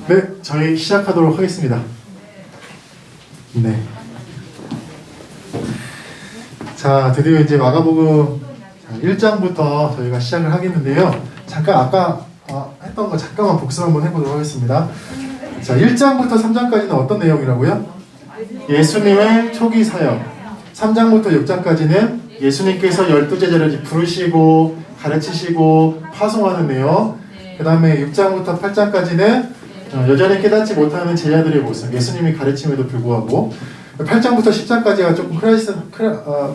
네, 저희 시작하도록 하겠습니다. 네. 자, 드디어 이제 마가복음 1장부터 저희가 시작을 하겠는데요. 잠깐 아까 했던 거 잠깐만 복습 한번 해보도록 하겠습니다. 자, 1장부터 3장까지는 어떤 내용이라고요? 예수님의 초기 사역. 3장부터 6장까지는 예수님께서 12제자를 부르시고 가르치시고 파송하는 내용. 그 다음에 6장부터 8장까지는 여전히 깨닫지 못하는 제자들의 모습, 예수님이 가르침에도 불구하고. 8장부터 10장까지가 조금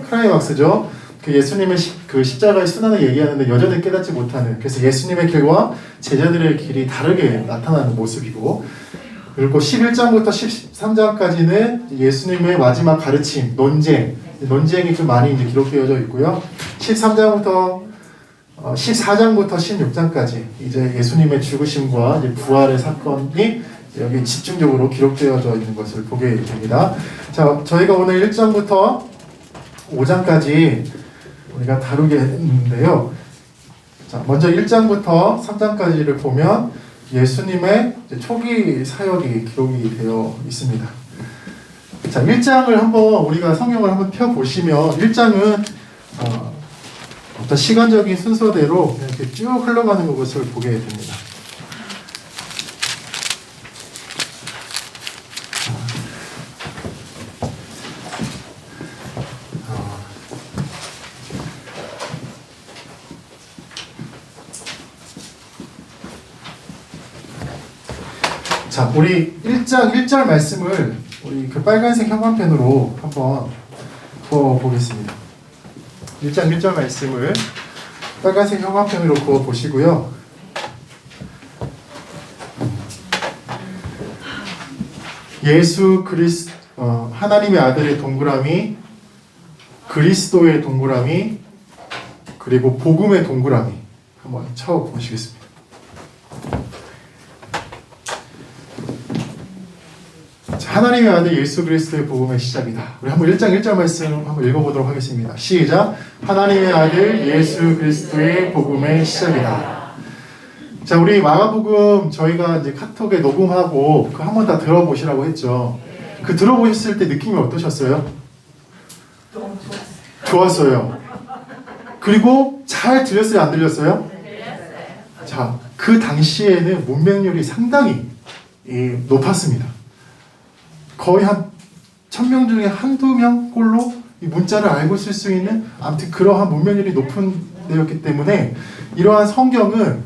크라이막스죠. 그 예수님의 그 십자가의 순환을 얘기하는데 여전히 깨닫지 못하는, 그래서 예수님의 길과 제자들의 길이 다르게 나타나는 모습이고, 그리고 11장부터 13장까지는 예수님의 마지막 가르침, 논쟁이 좀 많이 이제 기록되어져 있고요. 14장부터 16장까지 이제 예수님의 죽으심과 이제 부활의 사건이 여기 집중적으로 기록되어져 있는 것을 보게 됩니다. 자, 저희가 오늘 1장부터 5장까지 우리가 다루게 했는데요. 자, 먼저 1장부터 3장까지를 보면 예수님의 초기 사역이 기록이 되어 있습니다. 자, 1장을 한번 우리가 성경을 한번 펴보시면 1장은 어떤 시간적인 순서대로 이렇게 쭉 흘러가는 것을 보게 됩니다. 자, 우리 1절 말씀을 우리 그 빨간색 형광펜으로 한번 그어보겠습니다. 1장 1절 말씀을 빨간색 형광펜으로 그어보시고요. 예수 그리스도, 하나님의 아들의 동그라미, 그리스도의 동그라미, 그리고 복음의 동그라미 한번 쳐보시겠습니다. 하나님의 아들 예수 그리스도의 복음의 시작이다. 우리 한번 1장 1절 말씀 한번 읽어보도록 하겠습니다. 시작. 하나님의 아들 예수 그리스도의 복음의 시작이다. 자, 우리 마가복음 저희가 이제 카톡에 녹음하고 그 한번 다 들어보시라고 했죠. 그 들어보셨을 때 느낌이 어떠셨어요? 좋았어요. 그리고 잘 들렸어요, 안 들렸어요? 자, 그 당시에는 문맹률이 상당히 높았습니다. 거의 한 1000명 중에 한두 명꼴로 이 문자를 알고 쓸 수 있는, 아무튼 그러한 문맹률이 높은 데였기 때문에 이러한 성경은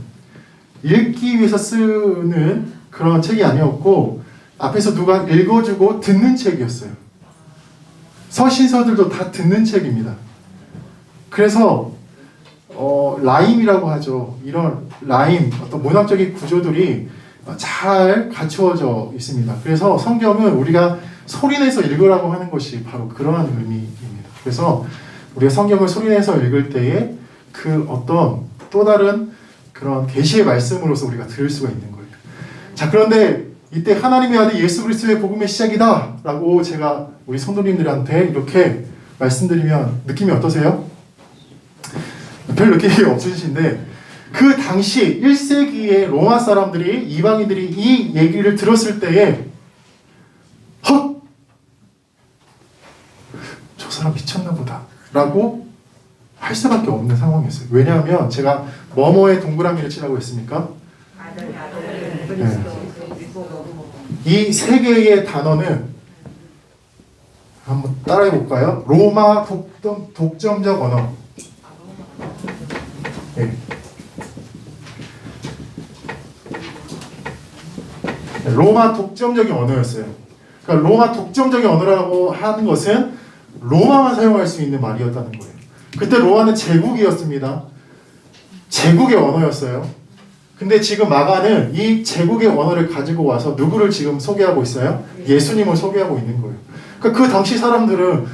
읽기 위해서 쓰는 그런 책이 아니었고 앞에서 누가 읽어주고 듣는 책이었어요. 서신서들도 다 듣는 책입니다. 그래서 라임이라고 하죠. 이런 라임, 어떤 문학적인 구조들이 잘 갖추어져 있습니다. 그래서 성경은 우리가 소리내서 읽으라고 하는 것이 바로 그러한 의미입니다. 그래서 우리가 성경을 소리내서 읽을 때에 그 어떤 또 다른 그런 계시의 말씀으로서 우리가 들을 수가 있는 거예요. 자, 그런데 이때 하나님의 아들 예수 그리스도의 복음의 시작이다 라고 제가 우리 성도님들한테 이렇게 말씀드리면 느낌이 어떠세요? 별 느낌이 없으신데, 그 당시 1세기의 로마 사람들이, 이방인들이 이 얘기를 들었을 때에 헛! 저 사람 미쳤나 보다 라고 할 수밖에 없는 상황이었어요. 왜냐하면 제가 뭐뭐의 동그라미를 치라고 했습니까? 네. 이 세 개의 단어는 한번 따라해 볼까요? 로마 독점적 언어. 네. 로마 독점적인 언어였어요. 그러니까 로마 독점적인 언어라고 하는 것은 로마만 사용할 수 있는 말이었다는 거예요. 그때 로마는 제국이었습니다. 제국의 언어였어요. 근데 지금 마가는 이 제국의 언어를 가지고 와서 누구를 지금 소개하고 있어요? 예수님을 소개하고 있는 거예요. 그러니까 그 당시 사람들은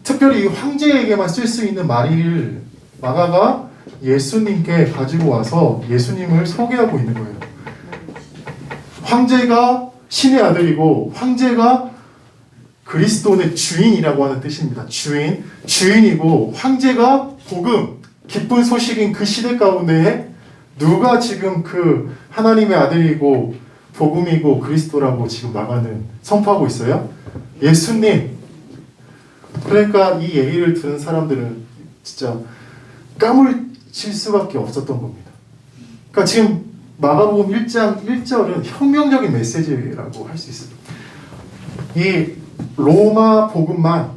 특별히 황제에게만 쓸 수 있는 말을 마가가 예수님께 가지고 와서 예수님을 소개하고 있는 거예요. 황제가 신의 아들이고 황제가 그리스도의 주인이라고 하는 뜻입니다. 주인이고 황제가 복음, 기쁜 소식인 그 시대 가운데에 누가 지금 그 하나님의 아들이고 복음이고 그리스도라고 지금 나가는 선포하고 있어요? 예수님. 그러니까 이 얘기를 듣는 사람들은 진짜 까물칠 수밖에 없었던 겁니다. 그러니까 지금 마가복음 1장 1절은 혁명적인 메시지라고 할 수 있습니다. 이 로마 복음만,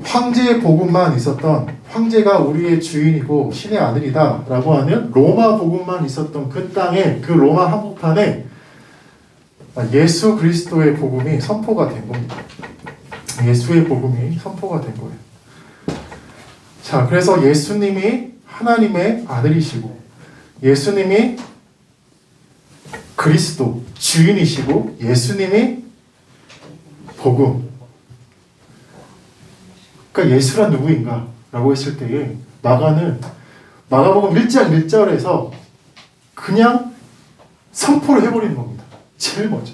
황제의 복음만 있었던, 황제가 우리의 주인이고 신의 아들이다 라고 하는 로마 복음만 있었던 그 땅에, 그 로마 한복판에 예수 그리스도의 복음이 선포가 된 겁니다. 예수의 복음이 선포가 된 거예요. 자, 그래서 예수님이 하나님의 아들이시고 예수님이 그리스도 주인이시고 예수님이 복음. 그러니까 예수란 누구인가? 라고 했을 때에 마가복음 1장 1절에서 그냥 선포를 해버리는 겁니다. 제일 먼저.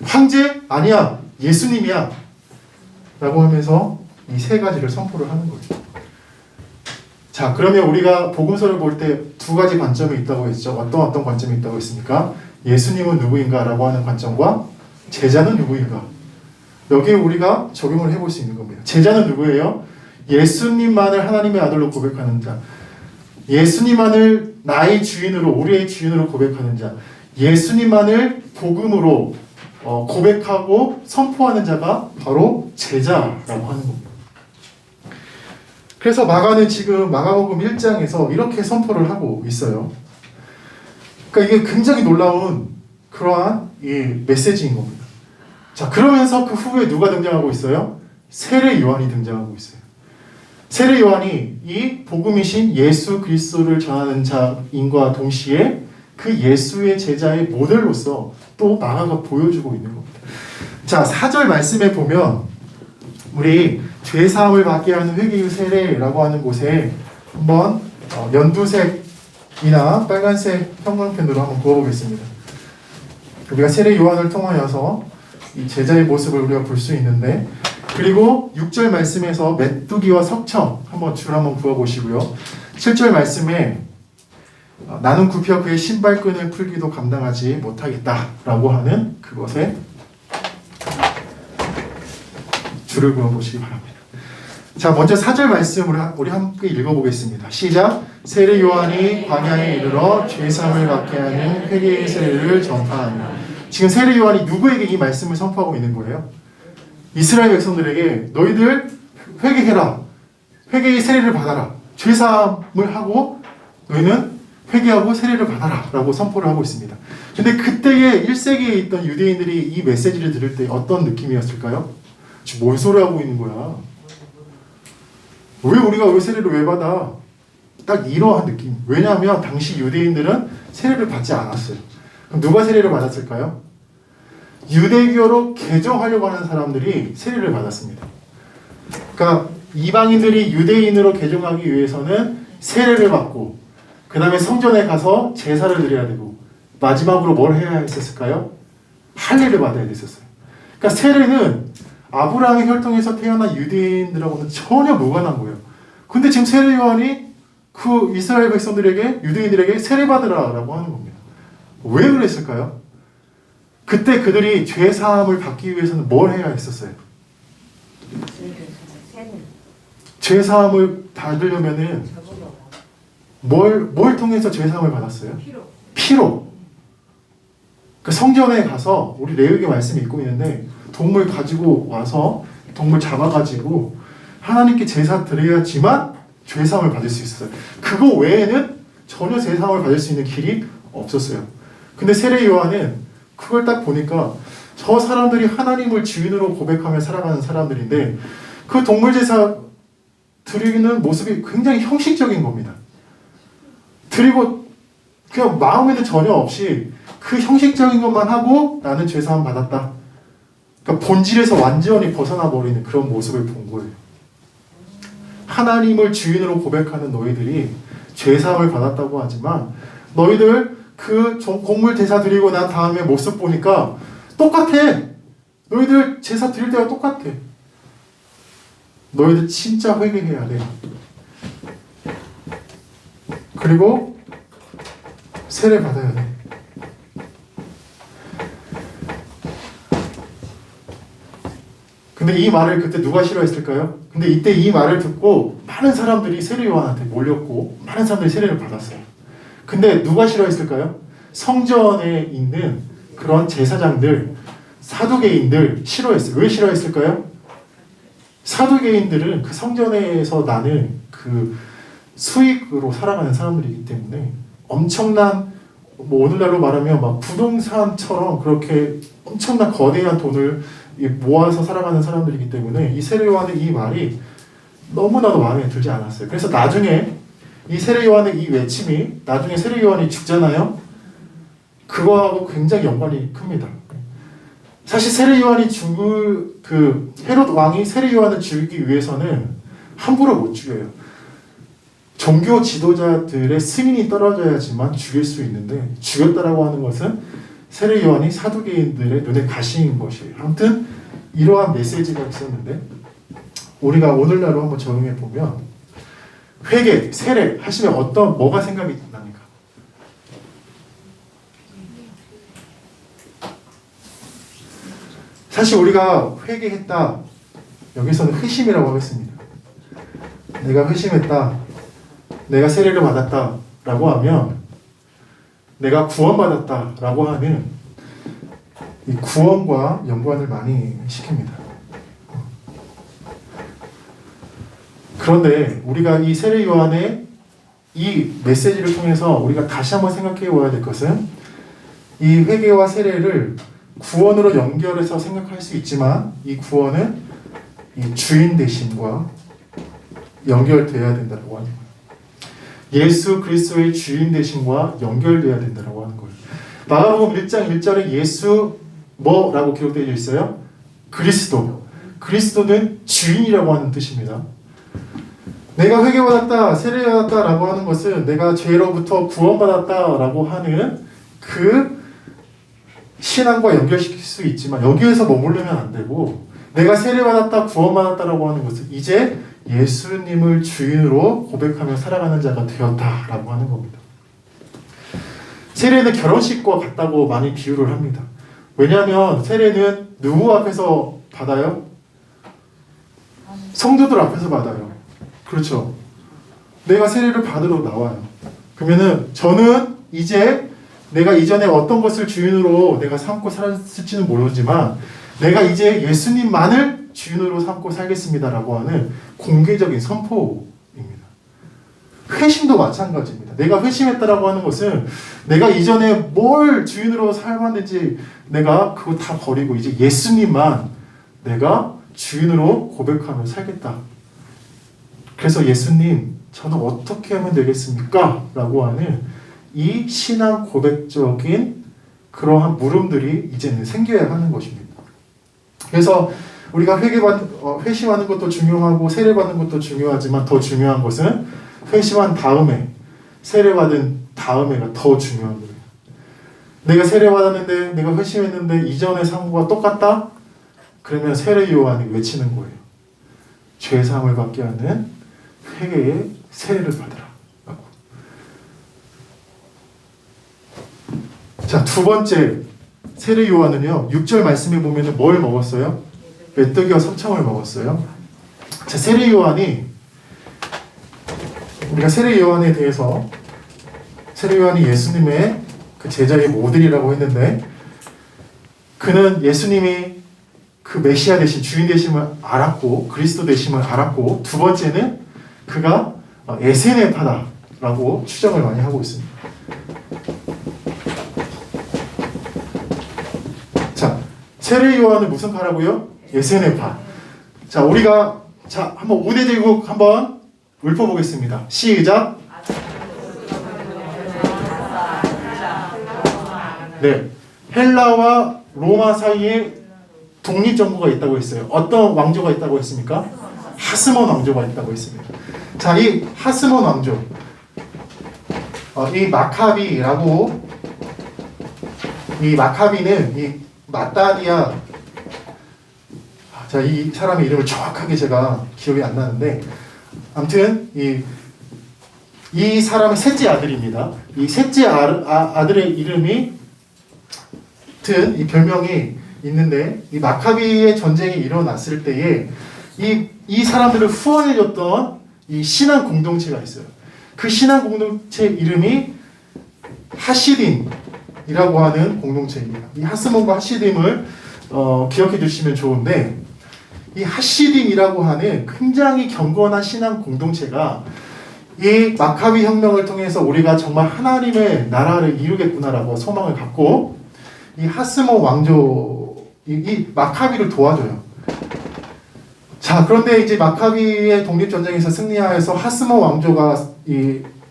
황제? 아니야. 예수님이야. 라고 하면서 이 세 가지를 선포를 하는 거예요. 자, 그러면 우리가 복음서를 볼 때 두 가지 관점이 있다고 했죠. 어떤 관점이 있다고 했습니까? 예수님은 누구인가? 라고 하는 관점과 제자는 누구인가? 여기에 우리가 적용을 해볼 수 있는 겁니다. 제자는 누구예요? 예수님만을 하나님의 아들로 고백하는 자, 예수님만을 나의 주인으로, 우리의 주인으로 고백하는 자, 예수님만을 복음으로 고백하고 선포하는 자가 바로 제자라고 하는 겁니다. 그래서 마가는 지금 마가복음 1장에서 이렇게 선포를 하고 있어요. 그러니까 이게 굉장히 놀라운 그러한 이 메시지인 겁니다. 자, 그러면서 그 후에 누가 등장하고 있어요? 세례 요한이 등장하고 있어요. 세례 요한이 이 복음이신 예수 그리스도를 전하는 자인과 동시에 그 예수의 제자의 모델로서 또 마가가 보여주고 있는 겁니다. 자, 4절 말씀에 보면 우리 죄사함을 받게 하는 회개의 세례라고 하는 곳에 한번 연두색이나 빨간색 형광펜으로 한번 그어보겠습니다. 우리가 세례 요한을 통하여서 이 제자의 모습을 우리가 볼 수 있는데, 그리고 6절 말씀에서 메뚜기와 석청 한번 줄 한번 그어보시고요. 7절 말씀에 나는 굽혀 그의 신발끈을 풀기도 감당하지 못하겠다라고 하는 그것에 줄을 그어보시기 바랍니다. 자, 먼저 4절 말씀을 우리 함께 읽어보겠습니다. 시작. 세례 요한이 광야에 이르러 죄사함을 받게 하는 회개의 세례를 전파하니. 지금 세례 요한이 누구에게 이 말씀을 선포하고 있는 거예요? 이스라엘 백성들에게 너희들 회개해라. 회개의 세례를 받아라. 죄사함을 하고 너희는 회개하고 세례를 받아라 라고 선포를 하고 있습니다. 근데 그때의 1세기에 있던 유대인들이 이 메시지를 들을 때 어떤 느낌이었을까요? 지금 뭔 소리 하고 있는 거야? 우리가 세례를 왜 받아? 딱 이러한 느낌. 왜냐하면 당시 유대인들은 세례를 받지 않았어요. 그럼 누가 세례를 받았을까요? 유대교로 개종하려고 하는 사람들이 세례를 받았습니다. 그러니까 이방인들이 유대인으로 개종하기 위해서는 세례를 받고 그 다음에 성전에 가서 제사를 드려야 되고 마지막으로 뭘 해야 했었을까요? 할례를 받아야 됐었어요. 그러니까 세례는 아브라함의 혈통에서 태어난 유대인들하고는 전혀 무관한 거예요. 근데 지금 세례 요한이 그 이스라엘 백성들에게, 유대인들에게 세례 받으라라고 하는 겁니다. 왜 그랬을까요? 그때 그들이 죄 사함을 받기 위해서는 뭘 해야 했었어요? 죄 사함을 받으려면은 뭘 통해서 죄 사함을 받았어요? 피로. 그 성전에 가서 우리 레위기 말씀이 있고 있는데 동물 가지고 와서 동물 잡아가지고 하나님께 제사 드려야지만 죄 사함을 받을 수 있었어요. 그거 외에는 전혀 죄 사함을 받을 수 있는 길이 없었어요. 근데 세례 요한은 그걸 딱 보니까 저 사람들이 하나님을 주인으로 고백하며 살아가는 사람들인데 그 동물 제사 드리는 모습이 굉장히 형식적인 겁니다. 드리고 그냥 마음에는 전혀 없이 그 형식적인 것만 하고 나는 죄사함 받았다. 그러니까 본질에서 완전히 벗어나 버리는 그런 모습을 본 거예요. 하나님을 주인으로 고백하는 너희들이 죄사함을 받았다고 하지만 너희들 그 곡물 제사 드리고 난 다음에 모습 보니까 똑같아. 너희들 제사 드릴 때가 똑같아. 너희들 진짜 회개해야 돼. 그리고 세례 받아야 돼. 근데 이 말을 그때 누가 싫어했을까요? 근데 이때 이 말을 듣고 많은 사람들이 세례 요한한테 몰렸고 많은 사람들이 세례를 받았어요. 근데 누가 싫어했을까요? 성전에 있는 그런 제사장들, 사두개인들 싫어했어요. 왜 싫어했을까요? 사두개인들은 그 성전에서 나는 그 수익으로 살아가는 사람들이기 때문에 엄청난, 뭐 오늘날로 말하면 막 부동산처럼 그렇게 엄청난 거대한 돈을 모아서 살아가는 사람들이기 때문에 이 세례 요한의 이 말이 너무나도 마음에 들지 않았어요. 그래서 나중에 이 세례 요한의 이 외침이, 나중에 세례 요한이 죽잖아요. 그거하고 굉장히 연관이 큽니다. 사실 세례 요한이 헤롯 왕이 세례 요한을 죽이기 위해서는 함부로 못 죽여요. 종교 지도자들의 승인이 떨어져야지만 죽일 수 있는데, 죽였다라고 하는 것은 세례 요한이 사두개인들의 눈에 가시인 것이에요. 아무튼 이러한 메시지가 있었는데, 우리가 오늘날로 한번 적용해 보면 회개, 세례 하시면 뭐가 생각이 납니까? 사실 우리가 회개했다, 여기서는 회심이라고 하겠습니다. 내가 회심했다, 내가 세례를 받았다 라고 하면 내가 구원받았다 라고 하는 이 구원과 연관을 많이 시킵니다. 그런데 우리가 이 세례 요한의 이 메시지를 통해서 우리가 다시 한번 생각해 보아야 될 것은, 이 회개와 세례를 구원으로 연결해서 생각할 수 있지만 이 구원은 이 주인 되심과 연결되어야 된다고 하는 거예요. 예수 그리스도의 주인 되심과 연결되어야 된다고 하는 거예요. 마가복음 1장 1절에 예수 뭐라고 기록되어 있어요? 그리스도. 그리스도는 주인이라고 하는 뜻입니다. 내가 회개받았다, 세례받았다 라고 하는 것은 내가 죄로부터 구원받았다 라고 하는 그 신앙과 연결시킬 수 있지만 여기에서 머무르면 안 되고, 내가 세례받았다, 구원받았다 라고 하는 것은 이제 예수님을 주인으로 고백하며 살아가는 자가 되었다 라고 하는 겁니다. 세례는 결혼식과 같다고 많이 비유를 합니다. 왜냐하면 세례는 누구 앞에서 받아요? 성도들 앞에서 받아요. 그렇죠. 내가 세례를 받으러 나와요. 그러면은 저는 이제 내가 이전에 어떤 것을 주인으로 내가 삼고 살았을지는 모르지만 내가 이제 예수님만을 주인으로 삼고 살겠습니다라고 하는 공개적인 선포입니다. 회심도 마찬가지입니다. 내가 회심했다라고 하는 것은 내가 이전에 뭘 주인으로 살았는지 내가 그거 다 버리고 이제 예수님만 내가 주인으로 고백하며 살겠다. 그래서 예수님, 저는 어떻게 하면 되겠습니까? 라고 하는 이 신앙 고백적인 그러한 물음들이 이제는 생겨야 하는 것입니다. 그래서 우리가 회심하는 것도 중요하고 세례받는 것도 중요하지만 더 중요한 것은 회심한 다음에, 세례받은 다음에가 더 중요한 거예요. 내가 세례받았는데, 내가 회심했는데 이전의 상고가 똑같다? 그러면 세례 요한이 외치는 거예요. 죄사함을 받게 하는 회개의 세례를 받으라. 자, 두 번째 세례 요한은요, 6절 말씀에 보면 뭘 먹었어요? 메뚜기와 삼청을 먹었어요. 자, 세례 요한이, 우리가 세례 요한에 대해서, 세례 요한이 예수님의 그 제자의 모델이라고 했는데, 그는 예수님이 그 메시아 되신, 주인 되심을 알았고, 그리스도 되심을 알았고, 두 번째는 그가 에세네파다라고 추정을 많이 하고 있습니다. 자, 세례 요한은 무슨 파라고요? 에세네파. 자, 우리가 한번 우대제국 한번 읊어보겠습니다. 시작. 네, 헬라와 로마 사이에 독립정부가 있다고 했어요. 어떤 왕조가 있다고 했습니까? 하스몬 왕조가 있다고 했습니다. 자, 이 하스몬 왕조, 이 마카비라고, 이 마카비는 이 마따디아, 자, 이 사람의 이름을 정확하게 제가 기억이 안 나는데, 아무튼 이 이 사람의 셋째 아들입니다. 이 셋째 아들의 이름이 든 이 별명이 있는데 이 마카비의 전쟁이 일어났을 때에 이 사람들을 후원해줬던 이 신앙 공동체가 있어요. 그 신앙 공동체 이름이 하시딤이라고 하는 공동체입니다. 이 하스몬과 하시딤을 기억해 주시면 좋은데 이 하시딤이라고 하는 굉장히 경건한 신앙 공동체가 이 마카비 혁명을 통해서 우리가 정말 하나님의 나라를 이루겠구나라고 소망을 갖고 이 하스몬 왕조 이 마카비를 도와줘요. 자, 그런데 이제 마카비의 독립전쟁에서 승리하여서 하스몬 왕조가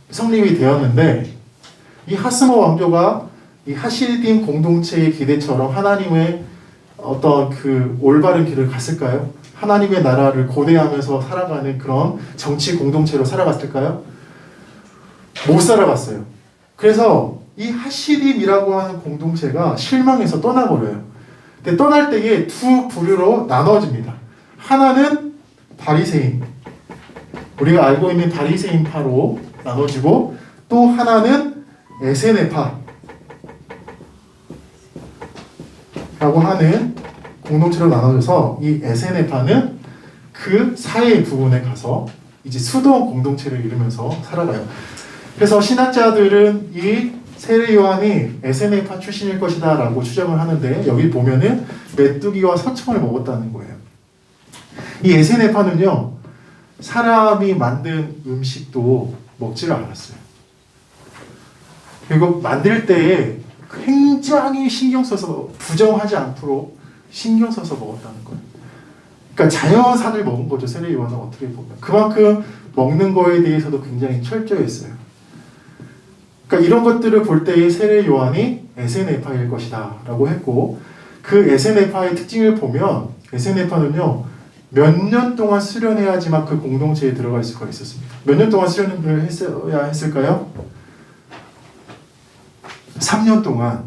성립이 되었는데 이 하스몬 왕조가 이 하시딤 공동체의 기대처럼 하나님의 어떤 그 올바른 길을 갔을까요? 하나님의 나라를 고대하면서 살아가는 그런 정치 공동체로 살아갔을까요? 못 살아갔어요. 그래서 이 하시딤이라고 하는 공동체가 실망해서 떠나버려요. 근데 떠날 때에 두 부류로 나눠집니다. 하나는 바리새인, 우리가 알고 있는 바리새인파로 나눠지고 또 하나는 에세네파라고 하는 공동체로 나눠져서 이 에세네파는 그 사이의 부분에 가서 이제 수도 공동체를 이루면서 살아가요. 그래서 신학자들은 이 세례 요한이 에세네파 출신일 것이다 라고 추정을 하는데 여기 보면은 메뚜기와 서청을 먹었다는 거예요. 이 에세네파는요 사람이 만든 음식도 먹지를 않았어요. 그리고 만들 때에 굉장히 신경 써서 부정하지 않도록 신경 써서 먹었다는 거예요. 그러니까 자연산을 먹은 거죠. 세례 요한은 어떻게 보면 그만큼 먹는 거에 대해서도 굉장히 철저했어요. 그러니까 이런 것들을 볼 때에 세례 요한이 에세네파일 것이다 라고 했고 그 에세네파의 특징을 보면 에세네파는요 몇 년 동안 수련해야지만 그 공동체에 들어갈 수가 있었습니다. 몇 년 동안 수련을 했어야 했을까요? 3년 동안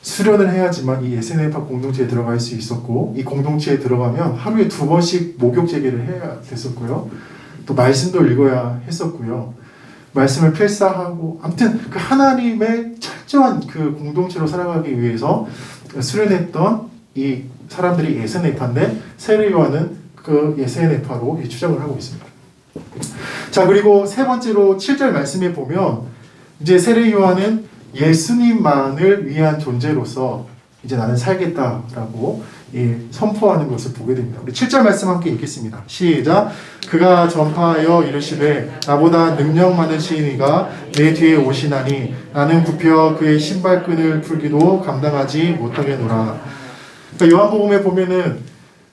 수련을 해야지만 이 에세네파 공동체에 들어갈 수 있었고 이 공동체에 들어가면 하루에 2번씩 목욕 재개를 해야 됐었고요. 또 말씀도 읽어야 했었고요. 말씀을 필사하고 아무튼 그 하나님의 철저한 그 공동체로 살아가기 위해서 수련했던 이 사람들이 에세네파인데 세례 요한은 그 에세네파로 추정을 하고 있습니다. 자, 그리고 세 번째로 7절 말씀에 보면 이제 세례 요한은 예수님만을 위한 존재로서 이제 나는 살겠다라고 선포하는 것을 보게 됩니다. 우리 7절 말씀 함께 읽겠습니다. 시작. 그가 전파하여 이르시되 나보다 능력 많으신 이가 내 뒤에 오시나니 나는 굽혀 그의 신발끈을 풀기도 감당하지 못하겠노라. 그러니까 요한복음에 보면은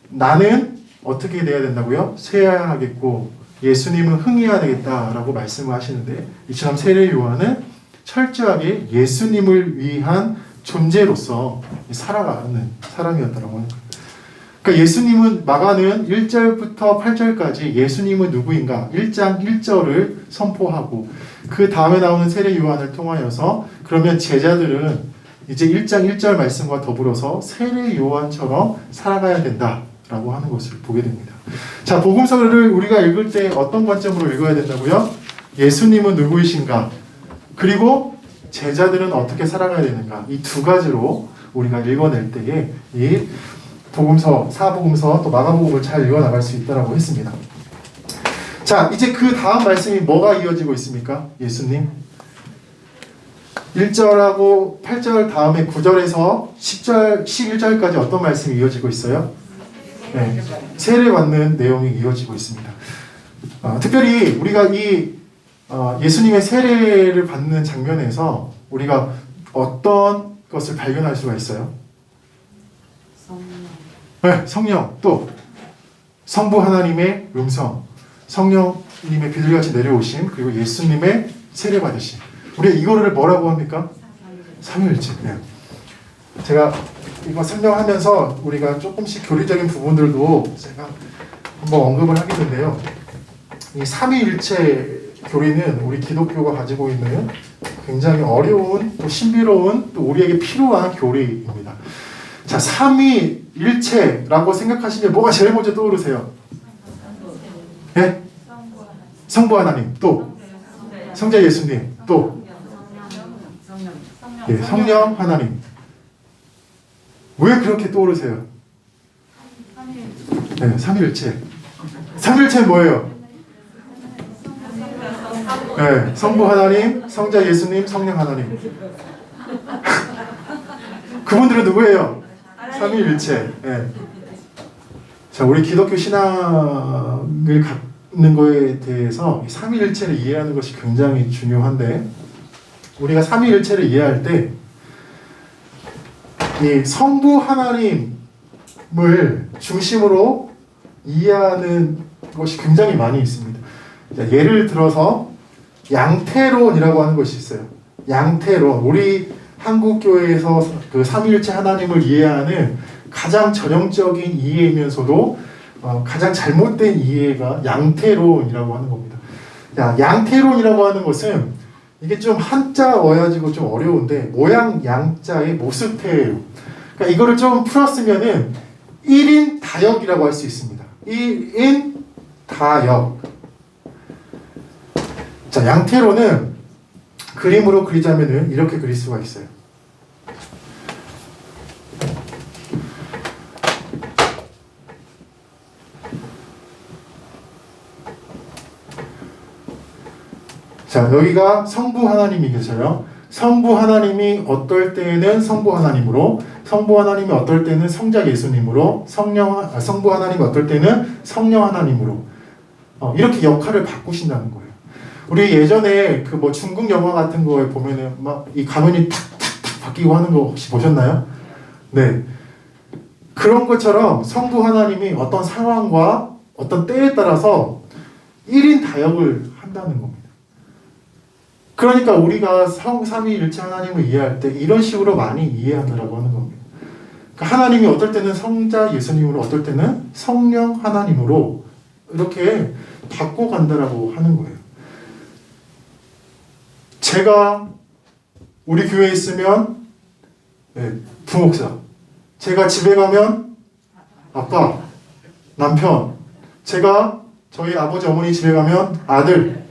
나는 어떻게 돼야 된다고요? 쇠해야 하겠고 예수님은 흥해야 되겠다라고 말씀을 하시는데 이처럼 세례 요한은 철저하게 예수님을 위한 존재로서 살아가는 사람이었다라고 하는 거예요. 그러니까 예수님은 마가는 1절부터 8절까지 예수님은 누구인가 1장 1절을 선포하고 그 다음에 나오는 세례 요한을 통하여서 그러면 제자들은 이제 1장 1절 말씀과 더불어서 세례 요한처럼 살아가야 된다라고 하는 것을 보게 됩니다. 자, 복음서를 우리가 읽을 때 어떤 관점으로 읽어야 된다고요? 예수님은 누구이신가? 그리고 제자들은 어떻게 살아가야 되는가? 이 두 가지로 우리가 읽어낼 때에 이 복음서, 사복음서 또 마가복음을 잘 읽어나갈 수 있다고 했습니다. 자, 이제 그 다음 말씀이 뭐가 이어지고 있습니까? 예수님 1절하고 8절 다음에 9절에서 10절, 11절까지 어떤 말씀이 이어지고 있어요? 네, 세례받는 내용이 이어지고 있습니다. 특별히 우리가 예수님의 세례를 받는 장면에서 우리가 어떤 것을 발견할 수가 있어요? 네, 성령, 또 성부 하나님의 음성, 성령님의 비둘기같이 내려오심, 그리고 예수님의 세례받으심. 우리가 이거를 뭐라고 합니까? 삼위일체. 네. 제가 이거 설명하면서 우리가 조금씩 교리적인 부분들도 제가 한번 언급을 하게 된대요. 이 삼위일체 교리는 우리 기독교가 가지고 있는 굉장히 어려운 또 신비로운 또 우리에게 필요한 교리입니다. 자, 삼위일체라고 생각하시면 뭐가 제일 먼저 떠오르세요? 네? 성부 하나님, 또 성자 예수님, 또 예, 성령 하나님. 왜 그렇게 떠오르세요? 네, 삼위일체. 삼위일체는 뭐예요? 네, 성부 하나님, 성자 예수님, 성령 하나님. 그분들은 누구예요? 삼위일체. 네. 자, 우리 기독교 신앙을 갖는 거에 대해서 삼위일체를 이해하는 것이 굉장히 중요한데, 우리가 삼위일체를 이해할 때 이 성부 하나님을 중심으로 이해하는 것이 굉장히 많이 있습니다. 자, 예를 들어서 양태론이라고 하는 것이 있어요. 양태론. 우리 한국 교회에서 그 삼위일체 하나님을 이해하는 가장 전형적인 이해이면서도 가장 잘못된 이해가 양태론이라고 하는 겁니다. 자, 양태론이라고 하는 것은 이게 좀 한자 어야지고 좀 어려운데 모양 양자의 모습태예요. 그러니까 이거를 좀 풀었으면은 1인 다역이라고 할 수 있습니다. 1인 다역. 자, 양태론은 그림으로 그리자면은 이렇게 그릴 수가 있어요. 자, 여기가 성부 하나님이 계셔요. 성부 하나님이 어떨 때는 성부 하나님으로, 성부 하나님이 어떨 때는 성자 예수님으로, 성부 하나님이 어떨 때는 성령 하나님으로 이렇게 역할을 바꾸신다는 거예요. 우리 예전에 그 뭐 중국 영화 같은 거에 보면은 막 이 가면이 탁탁탁 바뀌고 하는 거 혹시 보셨나요? 네. 그런 것처럼 성부 하나님이 어떤 상황과 어떤 때에 따라서 1인 다역을 한다는 겁니다. 그러니까 우리가 삼위일체 하나님을 이해할 때 이런 식으로 많이 이해하느라고 하는 겁니다. 그러니까 하나님이 어떨 때는 성자 예수님으로, 어떨 때는 성령 하나님으로 이렇게 바꿔간다라고 하는 거예요. 제가 우리 교회에 있으면 부목사, 제가 집에 가면 아빠, 남편, 제가 저희 아버지 어머니 집에 가면 아들.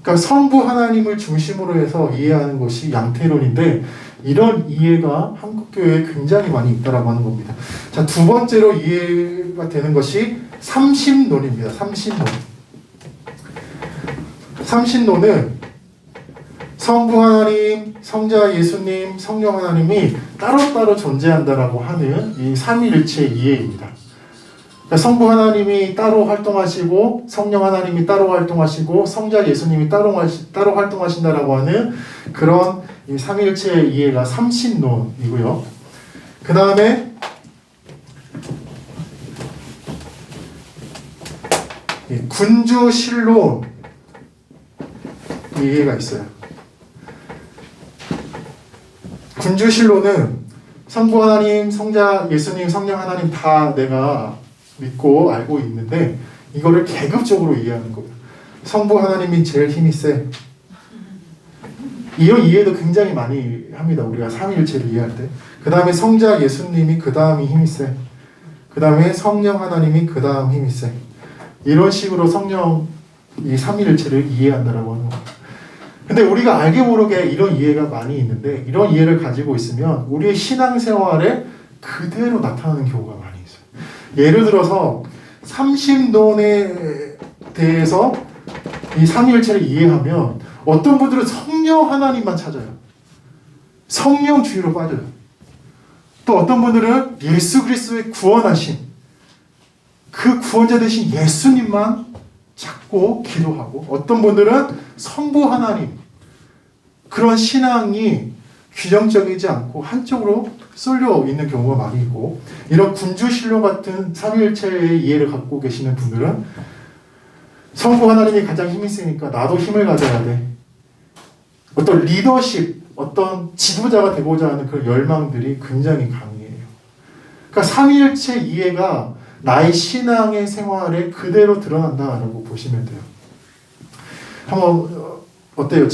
그러니까 성부 하나님을 중심으로 해서 이해하는 것이 양태론인데, 이런 이해가 한국교회에 굉장히 많이 있다라고 하는 겁니다. 자, 두 번째로 이해가 되는 것이 삼신론입니다. 삼신론. 삼신론은 성부 하나님, 성자 예수님, 성령 하나님이 따로따로 존재한다라고 하는 이 삼위일체 이해입니다. 성부 하나님이 따로 활동하시고, 성령 하나님이 따로 활동하시고, 성자 예수님이 따로 활동하신다라고 하는 그런 이 삼위일체의 이해가 삼신론이고요. 그 다음에 군주신론 이해가 있어요. 군주신론은 성부 하나님, 성자 예수님, 성령 하나님 다 내가 믿고 알고 있는데 이거를 계급적으로 이해하는 겁니다. 성부 하나님이 제일 힘이 세. 이런 이해도 굉장히 많이 합니다. 우리가 삼위일체를 이해할 때. 그 다음에 성자 예수님이 그 다음이 힘이 세. 그 다음에 성령 하나님이 그 다음 힘이 세. 이런 식으로 성령 이 삼위일체를 이해한다라고 하는 겁니다. 근데 우리가 알게 모르게 이런 이해가 많이 있는데, 이런 이해를 가지고 있으면 우리의 신앙생활에 그대로 나타나는 경우가 많이 있어요. 예를 들어서 삼신론에 대해서 이 삼위일체를 이해하면 어떤 분들은 성령 하나님만 찾아요. 성령주의로 빠져요. 또 어떤 분들은 예수 그리스도의 구원하신 그 구원자 되신 예수님만 찾고 기도하고, 어떤 분들은 성부 하나님, 그런 신앙이 균형적이지 않고 한쪽으로 쏠려 있는 경우가 많이 있고, 이런 군주신론 같은 삼위일체의 이해를 갖고 계시는 분들은 성부 하나님이 가장 힘이 세니까 나도 힘을 가져야 돼. 어떤 리더십, 어떤 지도자가 되고자 하는 그런 열망들이 굉장히 강해요. 그러니까 삼위일체 이해가 나의 신앙의 생활에 그대로 드러난다라고 보시면 돼요. 한번 어때요?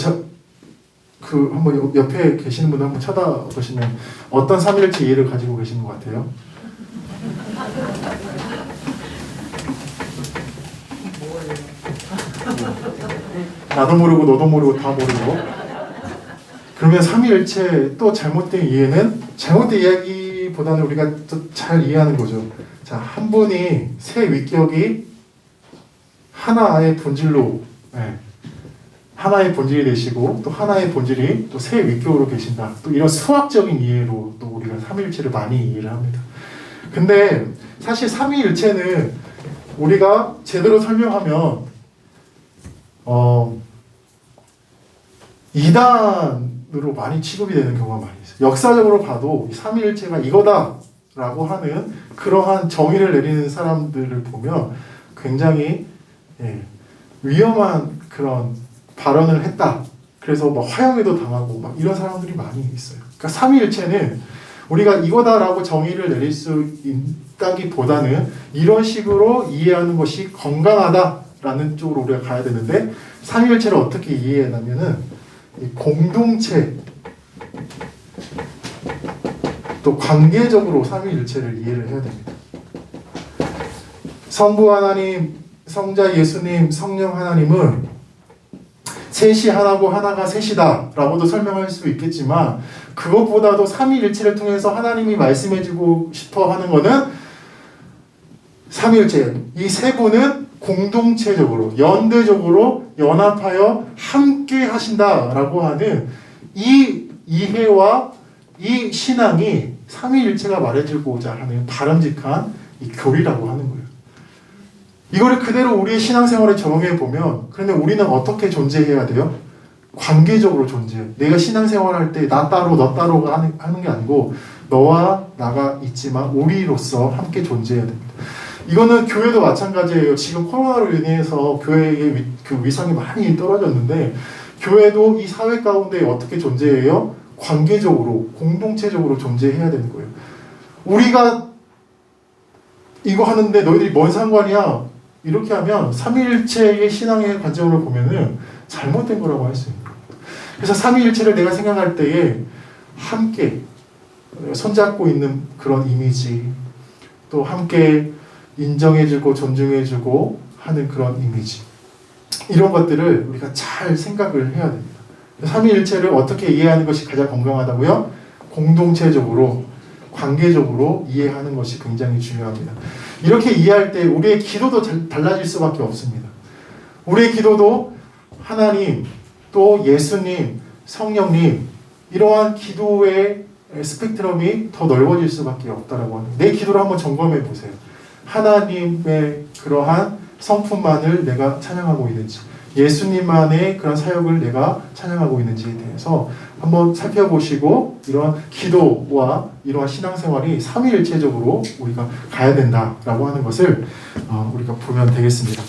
한번 옆에 계시는 분을 한번 쳐다보시면 어떤 삼위일체 이해를 가지고 계시는 것 같아요? 나도 모르고 너도 모르고 다 모르고. 그러면 삼위일체 또 잘못된 이해는, 잘못된 이야기보다는 우리가 또 잘 이해하는 거죠. 자, 한 분이 새 위격이 하나의 본질로, 하나의 본질이 되시고 또 하나의 본질이 또 새 위격으로 계신다. 또 이런 수학적인 이해로 또 우리가 삼위일체를 많이 이해를 합니다. 근데 사실 삼위일체는 우리가 제대로 설명하면 이단으로 많이 취급이 되는 경우가 많이 있어요. 역사적으로 봐도 삼위일체가 이거다라고 하는 그러한 정의를 내리는 사람들을 보면 굉장히 위험한 그런 발언을 했다. 그래서 막 화형에도 당하고 막 이런 사람들이 많이 있어요. 그러니까 삼위일체는 우리가 이거다라고 정의를 내릴 수 있다기보다는 이런 식으로 이해하는 것이 건강하다라는 쪽으로 우리가 가야 되는데, 삼위일체를 어떻게 이해하냐면은 이 공동체, 또 관계적으로 삼위일체를 이해를 해야 됩니다. 성부 하나님, 성자 예수님, 성령 하나님은 셋이 하나고 하나가 셋이다 라고도 설명할 수 있겠지만, 그것보다도 삼위일체를 통해서 하나님이 말씀해주고 싶어 하는 것은 삼위일체, 이 세 분은 공동체적으로 연대적으로 연합하여 함께 하신다라고 하는 이 이해와 이 신앙이 삼위일체가 말해주고자 하는 바람직한 이 교리라고 하는 거예요. 이거를 그대로 우리의 신앙생활에 적용해 보면, 그러면 우리는 어떻게 존재해야 돼요? 관계적으로 존재해요. 내가 신앙생활할 때 나 따로 너 따로가 하는 게 아니고 너와 나가 있지만 우리로서 함께 존재해야 됩니다. 이거는 교회도 마찬가지예요. 지금 코로나로 인해서 교회의 그 위상이 많이 떨어졌는데, 교회도 이 사회 가운데 어떻게 존재해요? 관계적으로, 공동체적으로 존재해야 되는 거예요. 우리가 이거 하는데 너희들이 뭔 상관이야? 이렇게 하면 삼위일체의 신앙의 관점으로 보면은 잘못된 거라고 할 수 있는 거예요. 그래서 삼위일체를 내가 생각할 때에 함께 손잡고 있는 그런 이미지, 또 함께 인정해주고 존중해주고 하는 그런 이미지, 이런 것들을 우리가 잘 생각을 해야 됩니다. 삼위일체를 어떻게 이해하는 것이 가장 건강하다고요? 공동체적으로, 관계적으로 이해하는 것이 굉장히 중요합니다. 이렇게 이해할 때 우리의 기도도 달라질 수밖에 없습니다. 우리의 기도도 하나님, 또 예수님, 성령님, 이러한 기도의 스펙트럼이 더 넓어질 수밖에 없다라고 합니다. 내 기도를 한번 점검해 보세요. 하나님의 그러한 성품만을 내가 찬양하고 있는지, 예수님만의 그런 사역을 내가 찬양하고 있는지에 대해서 한번 살펴보시고, 이러한 기도와 이러한 신앙생활이 삼위일체적으로 우리가 가야 된다라고 하는 것을 우리가 보면 되겠습니다.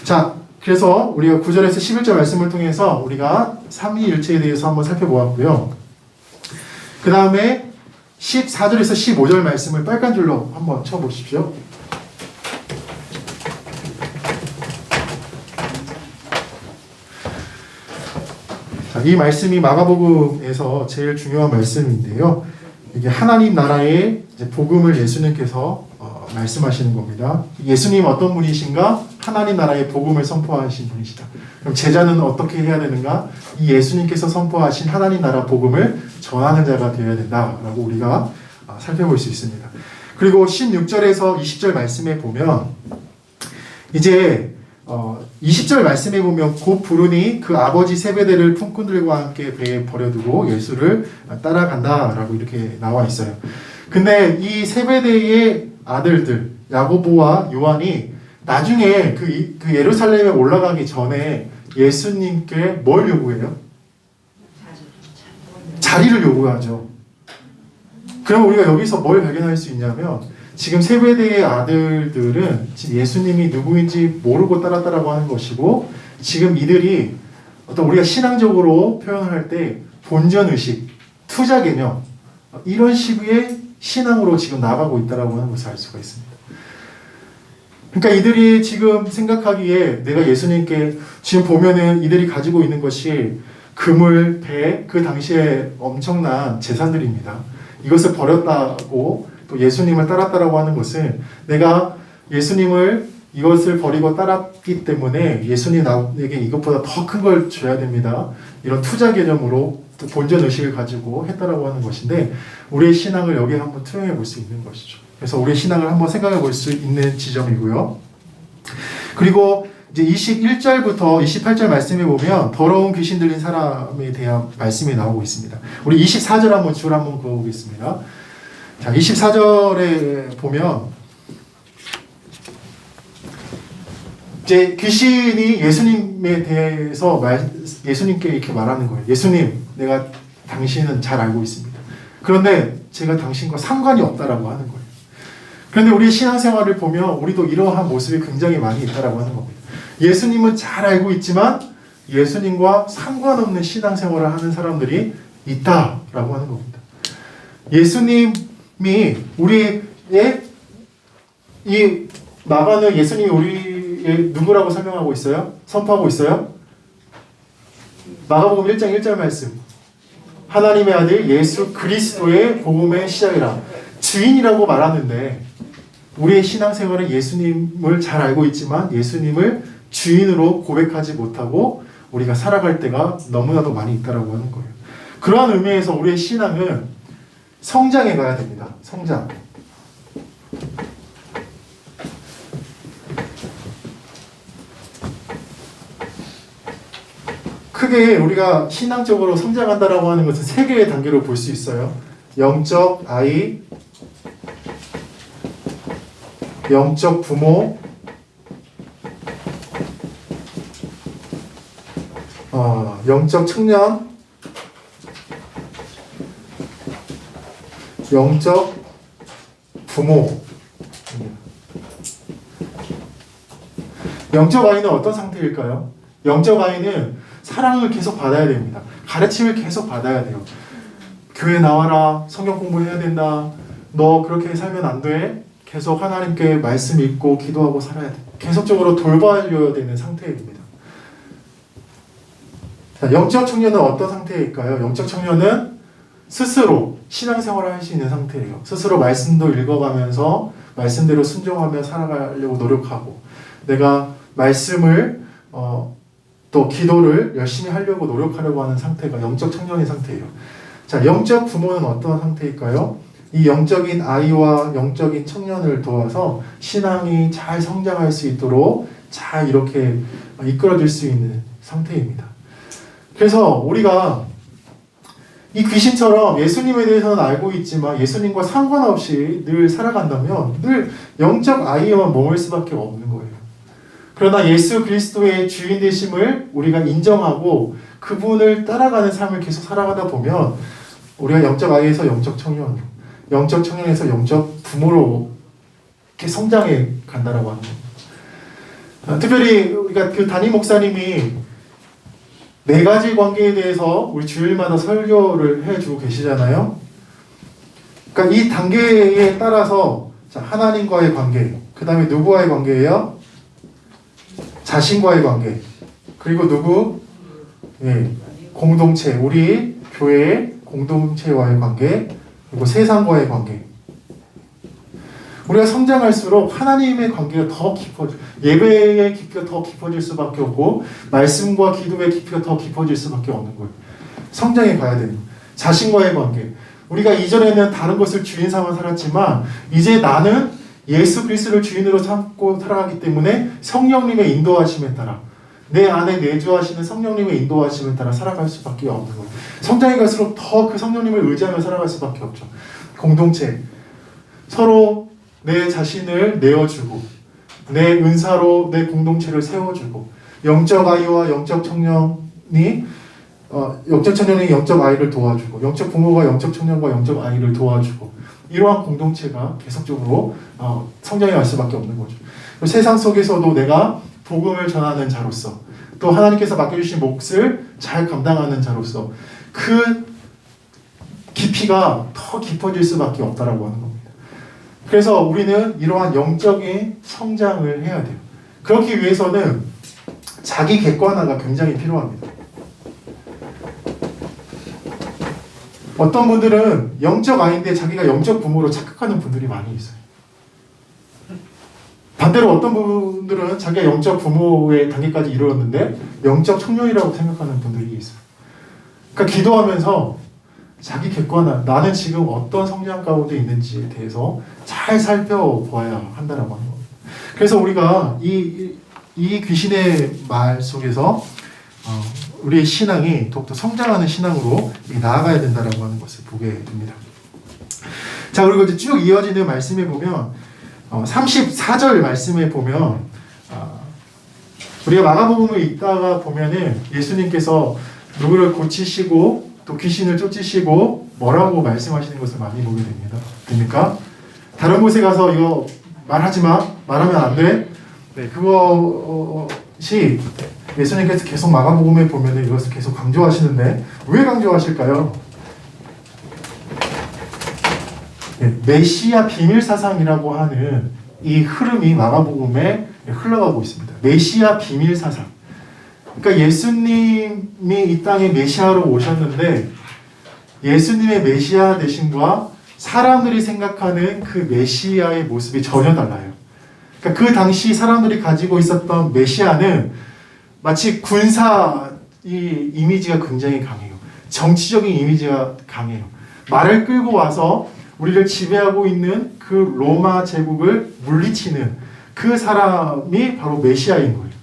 자, 그래서 우리가 9절에서 11절 말씀을 통해서 우리가 삼위일체에 대해서 한번 살펴보았고요. 그 다음에 14절에서 15절 말씀을 빨간 줄로 한번 쳐보십시오. 자, 이 말씀이 마가복음에서 제일 중요한 말씀인데요. 이게 하나님 나라의 이제 복음을 예수님께서 말씀하시는 겁니다. 예수님 어떤 분이신가? 하나님 나라의 복음을 선포하신 분이시다. 그럼 제자는 어떻게 해야 되는가? 이 예수님께서 선포하신 하나님 나라 복음을 전하는 자가 되어야 된다라고 우리가 살펴볼 수 있습니다. 그리고 16절에서 20절 말씀에 보면 이제 20절 말씀에 보면 곧 부르니 그 아버지 세베대를 품꾼들과 함께 배에 버려두고 예수를 따라간다라고 이렇게 나와 있어요. 근데 이 세베대의 아들들 야고보와 요한이 나중에 그 예루살렘에 올라가기 전에 예수님께 뭘 요구해요? 자리를 요구하죠. 그럼 우리가 여기서 뭘 발견할 수 있냐면, 지금 세베대의 아들들은 지금 예수님이 누구인지 모르고 따랐다라고 하는 것이고, 지금 이들이 어떤 우리가 신앙적으로 표현할 때 본전의식, 투자 개념, 이런 식의 신앙으로 지금 나가고 있다라고 하는 것을 알 수가 있습니다. 그러니까 이들이 지금 생각하기에 내가 예수님께, 지금 보면은 이들이 가지고 있는 것이 그물, 배, 그 당시에 엄청난 재산들입니다. 이것을 버렸다고 또 예수님을 따랐다라고 하는 것은 내가 예수님을 이것을 버리고 따랐기 때문에 예수님에게 이것보다 더 큰 걸 줘야 됩니다. 이런 투자 개념으로 또 본전 의식을 가지고 했다라고 하는 것인데 우리의 신앙을 여기에 한번 투영해 볼 수 있는 것이죠. 그래서 우리의 신앙을 한번 생각해 볼 수 있는 지점이고요. 그리고 이제 21절부터 28절 말씀에 보면 더러운 귀신 들린 사람에 대한 말씀이 나오고 있습니다. 우리 24절 한번 줄 한번 그어보겠습니다. 자, 24절에 보면 이제 귀신이 예수님에 대해서 예수님께 이렇게 말하는 거예요. 예수님, 내가 당신은 잘 알고 있습니다. 그런데 제가 당신과 상관이 없다라고 하는 거예요. 그런데 우리 신앙생활을 보면 우리도 이러한 모습이 굉장히 많이 있다라고 하는 겁니다. 예수님은 잘 알고 있지만 예수님과 상관없는 신앙생활을 하는 사람들이 있다라고 하는 겁니다. 예수님이 우리의 이 마가는 예수님이 우리의 누구라고 설명하고 있어요? 선포하고 있어요? 마가복음 1장 1절 말씀. 하나님의 아들 예수 그리스도의 복음의 시작이라. 주인이라고 말하는데 우리의 신앙생활은 예수님을 잘 알고 있지만 예수님을 주인으로 고백하지 못하고 우리가 살아갈 때가 너무나도 많이 있다라고 하는 거예요. 그러한 의미에서 우리의 신앙은 성장해 가야 됩니다. 성장. 크게 우리가 신앙적으로 성장한다라고 하는 것은 세 개의 단계로 볼 수 있어요. 영적 아이, 영적 부모, 영적 청년, 영적 부모. 영적 아이는 어떤 상태일까요? 영적 아이는 사랑을 계속 받아야 됩니다. 가르침을 계속 받아야 돼요. 교회 나와라. 성경 공부해야 된다. 너 그렇게 살면 안 돼. 계속 하나님께 말씀 읽고 기도하고 살아야 돼. 계속적으로 돌봐줘야 되는 상태입니다. 자, 영적 청년은 어떤 상태일까요? 영적 청년은 스스로 신앙생활을 할 수 있는 상태예요. 스스로 말씀도 읽어가면서 말씀대로 순종하며 살아가려고 노력하고 내가 말씀을 또 기도를 열심히 하려고 노력하려고 하는 상태가 영적 청년의 상태예요. 자, 영적 부모는 어떤 상태일까요? 이 영적인 아이와 영적인 청년을 도와서 신앙이 잘 성장할 수 있도록 잘 이렇게 이끌어줄 수 있는 상태입니다. 그래서 우리가 이 귀신처럼 예수님에 대해서는 알고 있지만 예수님과 상관없이 늘 살아간다면 늘 영적 아이에만 머물 수밖에 없는 거예요. 그러나 예수 그리스도의 주인 되심을 우리가 인정하고 그분을 따라가는 삶을 계속 살아가다 보면 우리가 영적 아이에서 영적 청년, 영적 청년에서 영적 부모로 이렇게 성장해 간다라고 하는 겁니다. 특별히 우리가 그 담임 목사님이 4가지 관계에 대해서 우리 주일마다 설교를 해주고 계시잖아요. 그러니까 이 단계에 따라서 하나님과의 관계, 그 다음에 누구와의 관계예요? 자신과의 관계, 그리고 누구? 공동체, 우리 교회의 공동체와의 관계, 그리고 세상과의 관계. 우리가 성장할수록 하나님의 관계가 더 깊어져, 예배의 깊이가 더 깊어질 수밖에 없고 말씀과 기도의 깊이가 더 깊어질 수밖에 없는 거예요. 성장해 가야 됩니다. 자신과의 관계. 우리가 이전에는 다른 것을 주인 삼아 살았지만 이제 나는 예수 그리스도를 주인으로 삼고 살아가기 때문에 성령님의 인도하심에 따라 내 안에 내주하시는 성령님의 인도하심에 따라 살아갈 수밖에 없는 거예요. 성장해 갈수록 더 그 성령님을 의지하며 살아갈 수밖에 없죠. 공동체. 서로 내 자신을 내어주고 내 은사로 내 공동체를 세워주고 영적 아이와 영적 청년이 영적 아이를 도와주고 영적 부모가 영적 청년과 영적 아이를 도와주고 이러한 공동체가 계속적으로 성장해 갈 수밖에 없는 거죠. 세상 속에서도 내가 복음을 전하는 자로서 또 하나님께서 맡겨주신 몫을 잘 감당하는 자로서 그 깊이가 더 깊어질 수밖에 없다라고 하는 겁니다. 그래서 우리는 이러한 영적인 성장을 해야 돼요. 그렇기 위해서는 자기 객관화가 굉장히 필요합니다. 어떤 분들은 영적 아이인데 자기가 영적 부모로 착각하는 분들이 많이 있어요. 반대로 어떤 분들은 자기가 영적 부모의 단계까지 이르렀는데 영적 청년이라고 생각하는 분들이 있어요. 그러니까 기도하면서 자기 객관화, 나는 지금 어떤 성장 가운데 있는지에 대해서 잘 살펴보아야 한다라고 하는 겁니다. 그래서 우리가 이 귀신의 말 속에서 우리의 신앙이 더욱더 성장하는 신앙으로 나아가야 된다라고 하는 것을 보게 됩니다. 자, 그리고 이제 쭉 이어지는 말씀에 보면 34절 말씀에 보면 우리가 마가복음을 읽다가 보면은 예수님께서 누구를 고치시고 또 귀신을 쫓으시고 뭐라고 말씀하시는 것을 많이 보게 됩니까? 다른 곳에 가서 이거 말하지 마, 말하면 안 돼. 네, 그것이 예수님께서 계속 마가복음에 보면은 이것을 계속 강조하시는데 왜 강조하실까요? 네, 메시아 비밀 사상이라고 하는 이 흐름이 마가복음에 흘러가고 있습니다. 메시아 비밀 사상. 그러니까 예수님이 이 땅에 메시아로 오셨는데 예수님의 메시아 되심과 사람들이 생각하는 그 메시아의 모습이 전혀 달라요. 그러니까 그 당시 사람들이 가지고 있었던 메시아는 마치 군사 이 이미지가 굉장히 강해요. 정치적인 이미지가 강해요. 말을 끌고 와서 우리를 지배하고 있는 그 로마 제국을 물리치는 그 사람이 바로 메시아인 거예요.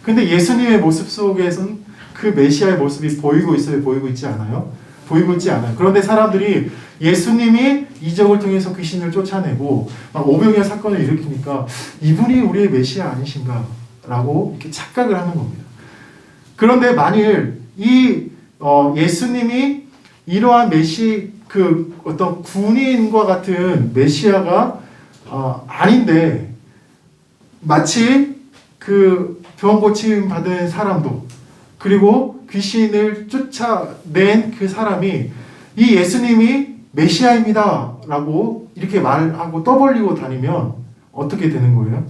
근데 예수님의 모습 속에서는 그 메시아의 모습이 보이고 있어요? 보이고 있지 않아요? 보이고 있지 않아요. 그런데 사람들이 예수님이 이적을 통해서 귀신을 쫓아내고 막 오병이어 사건을 일으키니까 이분이 우리의 메시아 아니신가? 라고 이렇게 착각을 하는 겁니다. 그런데 만일 예수님이 이러한 그 어떤 군인과 같은 메시아가 아닌데 마치 그 병 고침 받은 사람도 그리고 귀신을 쫓아낸 그 사람이 이 예수님이 메시아입니다 라고 이렇게 말하고 떠벌리고 다니면 어떻게 되는 거예요?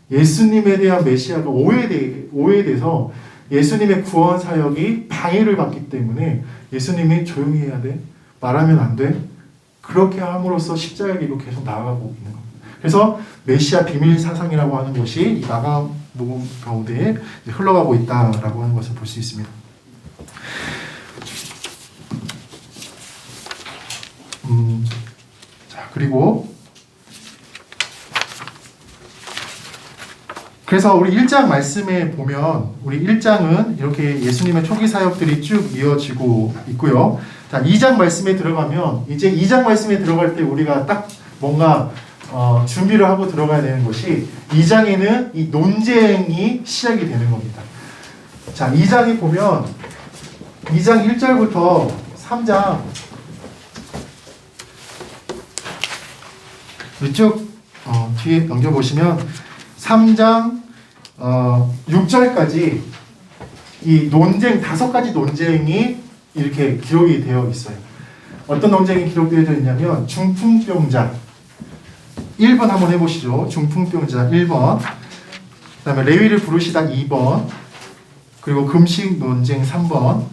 예수님에 대한 메시아가 오해돼서 예수님의 구원 사역이 방해를 받기 때문에 예수님이 조용히 해야 돼? 말하면 안 돼? 그렇게 함으로써 십자가의 길로 계속 나아가고 있는 겁니다. 그래서 메시아 비밀 사상이라고 하는 것이 마가복음 가운데 흘러가고 있다라고 하는 것을 볼 수 있습니다. 자, 그리고 그래서 우리 1장 말씀에 보면 우리 1장은 이렇게 예수님의 초기 사역들이 쭉 이어지고 있고요. 자, 2장 말씀에 들어가면 이제 2장 말씀에 들어갈 때 우리가 딱 뭔가 준비를 하고 들어가야 되는 것이 2장에는 이 논쟁이 시작이 되는 겁니다. 자, 2장에 보면 2장 1절부터 3장 쭉 뒤에 넘겨보시면 3장 6절까지 이 논쟁 5가지 논쟁이 이렇게 기록이 되어 있어요. 어떤 논쟁이 기록되어 있냐면 중풍병자 1번 한번 해보시죠. 중풍병자 1번, 그 다음에 레위를 부르시다 2번, 그리고 금식 논쟁 3번,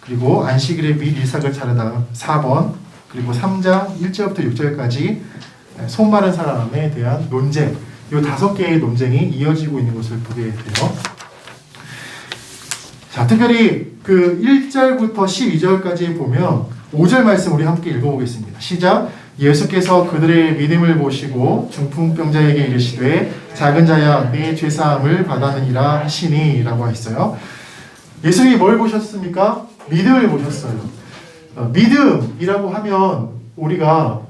그리고 안식일에 및 일삭을 차르다 4번, 그리고 3장 1절부터 6절까지 손 마른 사람에 대한 논쟁, 이 5개의 논쟁이 이어지고 있는 것을 보게 돼요. 자, 특별히 그 1절부터 12절까지 보면 5절 말씀 우리 함께 읽어보겠습니다. 시작. 예수께서 그들의 믿음을 보시고 중풍병자에게 이르시되 작은 자야 내 죄사함을 받았느니라 하시니 라고 했어요. 예수님이 뭘 보셨습니까? 믿음을 보셨어요. 믿음이라고 하면 우리가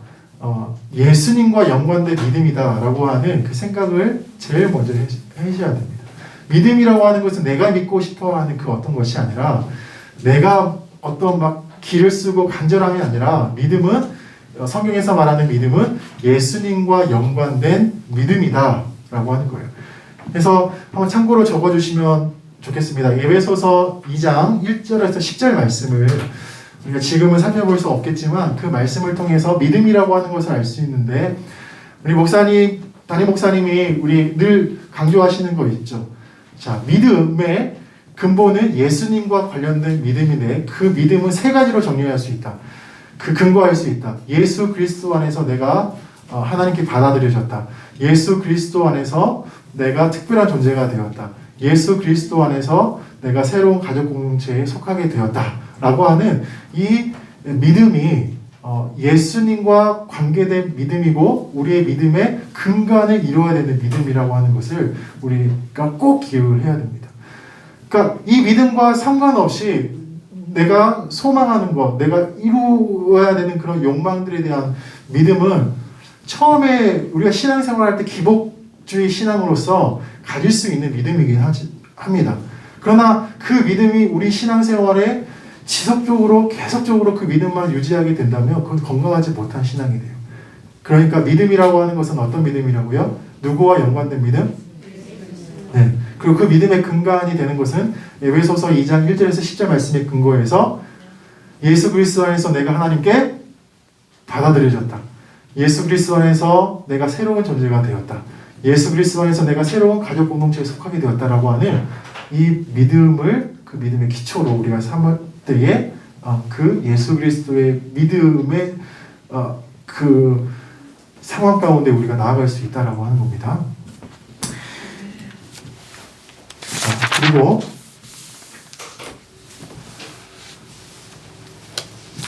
예수님과 연관된 믿음이다 라고 하는 그 생각을 제일 먼저 하셔야 됩니다. 믿음이라고 하는 것은 내가 믿고 싶어 하는 그 어떤 것이 아니라 내가 어떤 막 기를 쓰고 간절함이 아니라 믿음은 성경에서 말하는 믿음은 예수님과 연관된 믿음이다 라고 하는 거예요. 그래서 한번 참고로 적어주시면 좋겠습니다. 에베소서 2장 1절에서 10절 말씀을 우리가 지금은 살펴볼 수 없겠지만 그 말씀을 통해서 믿음이라고 하는 것을 알 수 있는데 우리 담임 목사님이 우리 늘 강조하시는 거 있죠. 자, 믿음의 근본은 예수님과 관련된 믿음인데 그 믿음은 3가지로 정리할 수 있다. 그 근거할 수 있다. 예수 그리스도 안에서 내가 하나님께 받아들여졌다. 예수 그리스도 안에서 내가 특별한 존재가 되었다. 예수 그리스도 안에서 내가 새로운 가족 공동체에 속하게 되었다. 라고 하는 이 믿음이 예수님과 관계된 믿음이고 우리의 믿음의 근간을 이루어야 되는 믿음이라고 하는 것을 우리가 꼭 기억을 해야 됩니다. 그러니까 이 믿음과 상관없이 내가 소망하는 것, 내가 이루어야 되는 그런 욕망들에 대한 믿음은 처음에 우리가 신앙생활할 때 기복주의 신앙으로서 가질 수 있는 믿음이긴 합니다. 그러나 그 믿음이 우리 신앙생활에 지속적으로 계속적으로 그 믿음만 유지하게 된다면 그건 건강하지 못한 신앙이 돼요. 그러니까 믿음이라고 하는 것은 어떤 믿음이라고요? 누구와 연관된 믿음? 네. 그리고 그 믿음의 근간이 되는 것은 에베소서 2장 1절에서 10절 말씀에 근거해서 예수 그리스도 안에서 내가 하나님께 받아들여졌다. 예수 그리스도 안에서 내가 새로운 존재가 되었다. 예수 그리스도 안에서 내가 새로운 가족 공동체에 속하게 되었다라고 하는 이 믿음을 그 믿음의 기초로 우리가 삼을 때에 그 예수 그리스도의 믿음의 그 상황 가운데 우리가 나아갈 수 있다라고 하는 겁니다. 그리고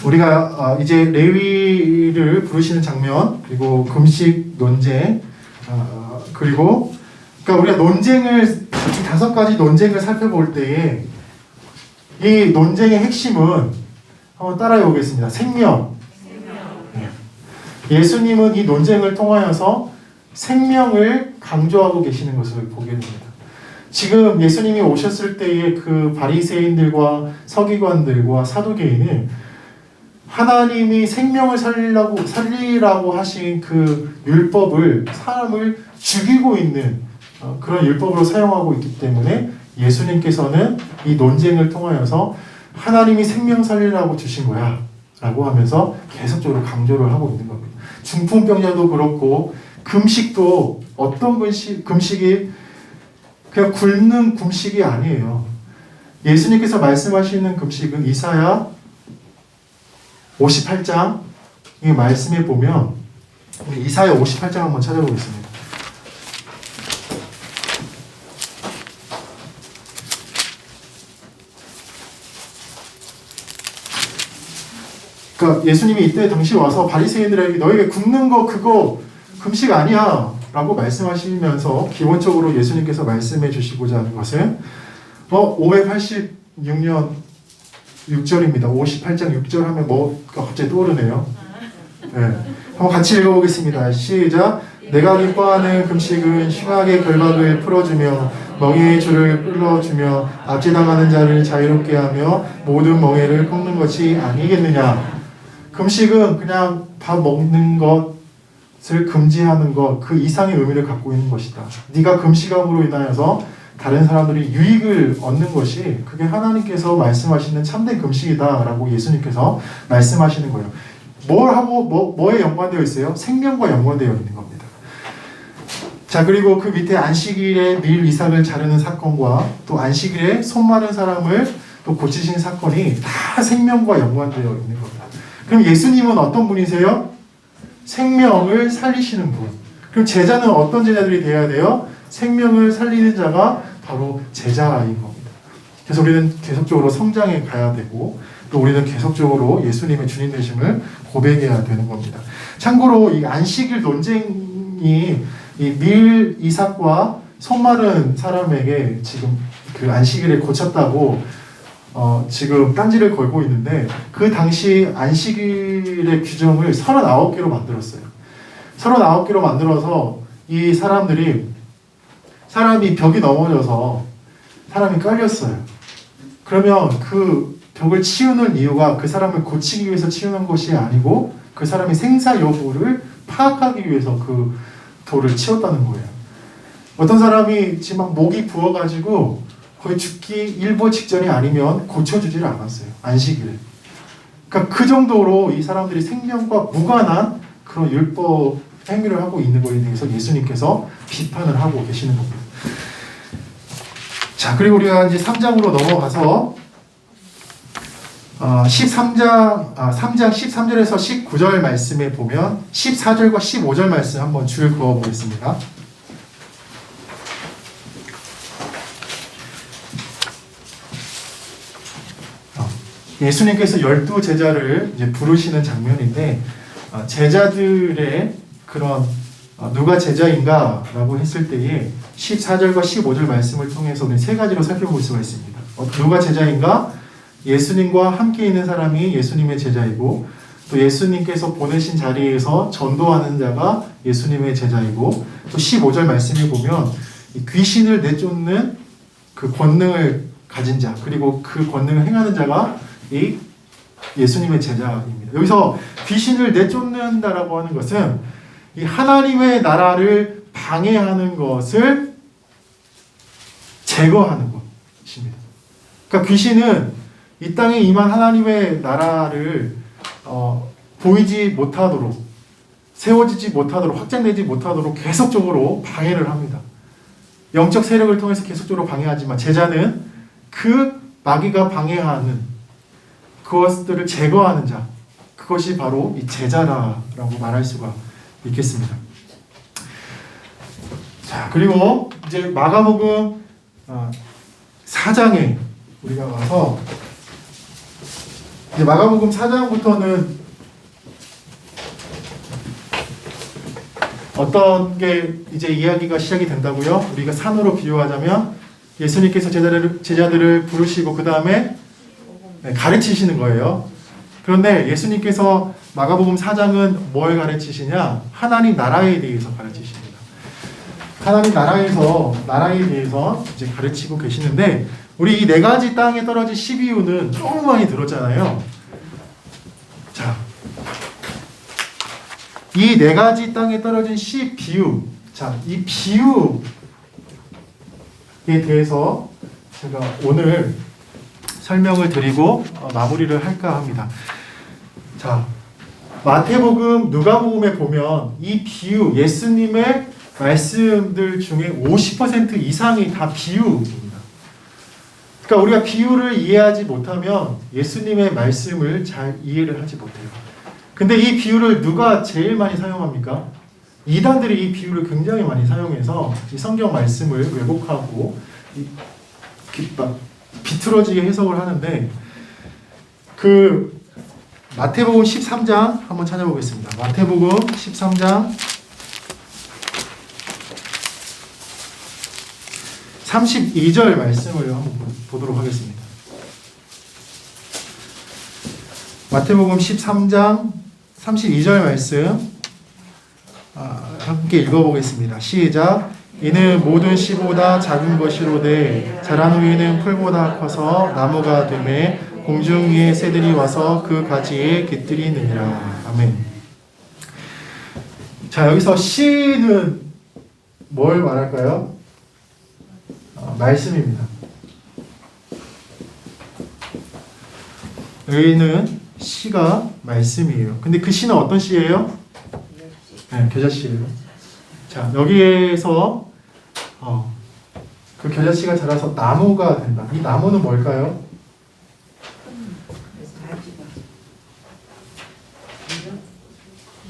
우리가 이제 레위를 부르시는 장면, 그리고 금식 논쟁, 그리고 그러니까 우리가 논쟁을 이 5가지 논쟁을 살펴볼 때에 이 논쟁의 핵심은 한번 따라해 보겠습니다. 생명. 예수님은 이 논쟁을 통하여서 생명을 강조하고 계시는 것을 보게 됩니다. 지금 예수님이 오셨을 때의 그 바리새인들과 서기관들과 사두개인은 하나님이 생명을 살리라고 하신 그 율법을 사람을 죽이고 있는 그런 율법으로 사용하고 있기 때문에 예수님께서는 이 논쟁을 통하여서 하나님이 생명 살리라고 주신 거야 라고 하면서 계속적으로 강조를 하고 있는 겁니다. 중풍병자도 그렇고 금식도 어떤 금식이 그냥 굶는 금식이 아니에요. 예수님께서 말씀하시는 금식은 이사야 58장 이 말씀에 보면 우리 이사야 58장 한번 찾아보겠습니다. 그러니까 예수님이 이때 당시 와서 바리새인들에게 너희가 굶는 거 그거 금식 아니야 라고 말씀하시면서 기본적으로 예수님께서 말씀해 주시고자 하는 것은 586년 6절입니다. 58장 6절 하면 뭐가 갑자기 떠오르네요. 네. 한번 같이 읽어보겠습니다. 시작. 내가 기뻐하는 금식은 흉악의 결박을 풀어주며 멍에의 줄을 끌어주며 압제당하는 자를 자유롭게 하며 모든 멍에를 꺾는 것이 아니겠느냐. 금식은 그냥 밥 먹는 것을 금지하는 것, 그 이상의 의미를 갖고 있는 것이다. 네가 금식함으로 인하여서 다른 사람들이 유익을 얻는 것이 그게 하나님께서 말씀하시는 참된 금식이다라고 예수님께서 말씀하시는 거예요. 뭘 하고 뭐에 연관되어 있어요? 생명과 연관되어 있는 겁니다. 자, 그리고 그 밑에 안식일에 밀 이삭을 자르는 사건과 또 안식일에 손 마른 사람을 또 고치신 사건이 다 생명과 연관되어 있는 겁니다. 그럼 예수님은 어떤 분이세요? 생명을 살리시는 분. 그럼 제자는 어떤 제자들이 되어야 돼요? 생명을 살리는 자가 바로 제자인 겁니다. 그래서 우리는 계속적으로 성장해 가야 되고 또 우리는 계속적으로 예수님의 주님 되심을 고백해야 되는 겁니다. 참고로 이 안식일 논쟁이 이 밀 이삭과 손 마른 사람에게 지금 그 안식일에 고쳤다고 지금 딴지를 걸고 있는데 그 당시 안식일의 규정을 39개로 만들었어요. 39개로 만들어서 이 사람이 벽이 넘어져서 사람이 깔렸어요. 그러면 그 벽을 치우는 이유가 그 사람을 고치기 위해서 치우는 것이 아니고 그 사람의 생사 여부를 파악하기 위해서 그 돌을 치웠다는 거예요. 어떤 사람이 지금 막 목이 부어가지고 거의 죽기 일보 직전이 아니면 고쳐주지를 않았어요. 안식일에. 그러니까 그 정도로 이 사람들이 생명과 무관한 그런 율법 행위를 하고 있는 것에 대해서 예수님께서 비판을 하고 계시는 겁니다. 자, 그리고 우리가 이제 3장으로 넘어가서 3장 13절에서 19절 말씀에 보면 14절과 15절 말씀 한번 줄 그어 보겠습니다. 예수님께서 12제자를 이제 부르시는 장면인데, 제자들의 그런 누가 제자인가 라고 했을 때에 14절과 15절 말씀을 통해서 우리 세 가지로 살펴볼 수가 있습니다. 누가 제자인가? 예수님과 함께 있는 사람이 예수님의 제자이고, 또 예수님께서 보내신 자리에서 전도하는 자가 예수님의 제자이고, 또 15절 말씀에 보면 귀신을 내쫓는 그 권능을 가진 자, 그리고 그 권능을 행하는 자가 이 예수님의 제자입니다. 여기서 귀신을 내쫓는다라고 하는 것은 이 하나님의 나라를 방해하는 것을 제거하는 것입니다. 그러니까 귀신은 이 땅에 임한 하나님의 나라를 보이지 못하도록, 세워지지 못하도록, 확장되지 못하도록 계속적으로 방해를 합니다. 영적 세력을 통해서 계속적으로 방해하지만 제자는 그 마귀가 방해하는 그것들을 제거하는 자, 그것이 바로 이 제자라고 말할 수가 있겠습니다. 자, 그리고 이제 마가복음 4장에 우리가 와서 이제 마가복음 4장부터는 어떤 게 이제 이야기가 시작이 된다고요? 우리가 산으로 비유하자면 예수님께서 제자들을 부르시고 그 다음에 가르치시는 거예요. 그런데 예수님께서 마가복음 4장은 뭘 가르치시냐? 하나님 나라에 대해서 가르치십니다. 하나님 나라에 대해서 이제 가르치고 계시는데, 우리 이 네 가지 땅에 떨어진 12유는 너무 많이 들었잖아요. 자, 이 네 가지 땅에 떨어진 10비유. 자, 이 비유에 대해서 제가 오늘 설명을 드리고 마무리를 할까 합니다. 자, 마태복음, 누가복음에 보면 이 비유, 예수님의 말씀들 중에 50% 이상이 다 비유입니다. 그러니까 우리가 비유를 이해하지 못하면 예수님의 말씀을 잘 이해를 하지 못해요. 근데 이 비유를 누가 제일 많이 사용합니까? 이단들이 이 비유를 굉장히 많이 사용해서 이 성경 말씀을 왜곡하고 비틀어지게 해석을 하는데, 그 마태복음 13장 한번 찾아보겠습니다. 마태복음 13장 32절 말씀을 한번 보도록 하겠습니다. 마태복음 13장 32절 말씀 함께 읽어보겠습니다. 시작. 이는 모든 씨보다 작은 것이로되 자란 후에는 풀보다 커서 나무가 되매 공중 위에 새들이 와서 그 가지에 깃들이느니라. 아멘. 자, 여기서 씨는 뭘 말할까요? 말씀입니다. 여기는 씨가 말씀이에요. 근데 그 씨는 어떤 씨예요? 네, 겨자씨예요. 자, 여기에서 그 겨자씨가 자라서 나무가 된다. 이 나무는 뭘까요?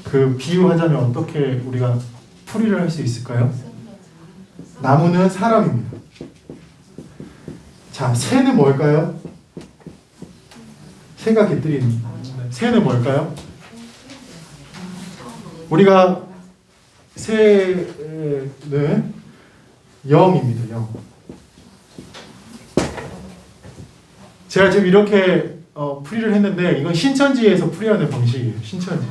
그 비유하자면 어떻게 우리가 풀이를 할 수 있을까요? 나무는 사람입니다. 자, 새는 뭘까요? 새가 깃들인 새는 뭘까요? 우리가 새는 영입니다. 영. 제가 지금 이렇게 풀이를 했는데 이건 신천지에서 풀이하는 방식이에요. 신천지.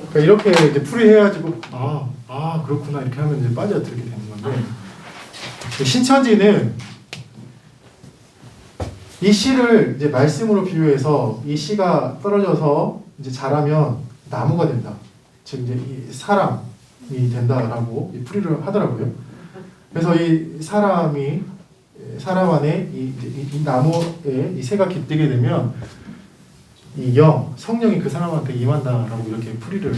그러니까 이렇게 이제 풀이해가지고 그렇구나 이렇게 하면 이제 빠져들게 되는 건데, 신천지는 이 씨를 이제 말씀으로 비유해서 이 씨가 떨어져서 이제 자라면 나무가 된다. 즉 이제 이 사람이 된다라고 풀이를 하더라고요. 그래서 이 사람 안에 이 나무에 이 새가 깃들게 되면 이 성령이 그 사람한테 임한다라고 이렇게 풀이를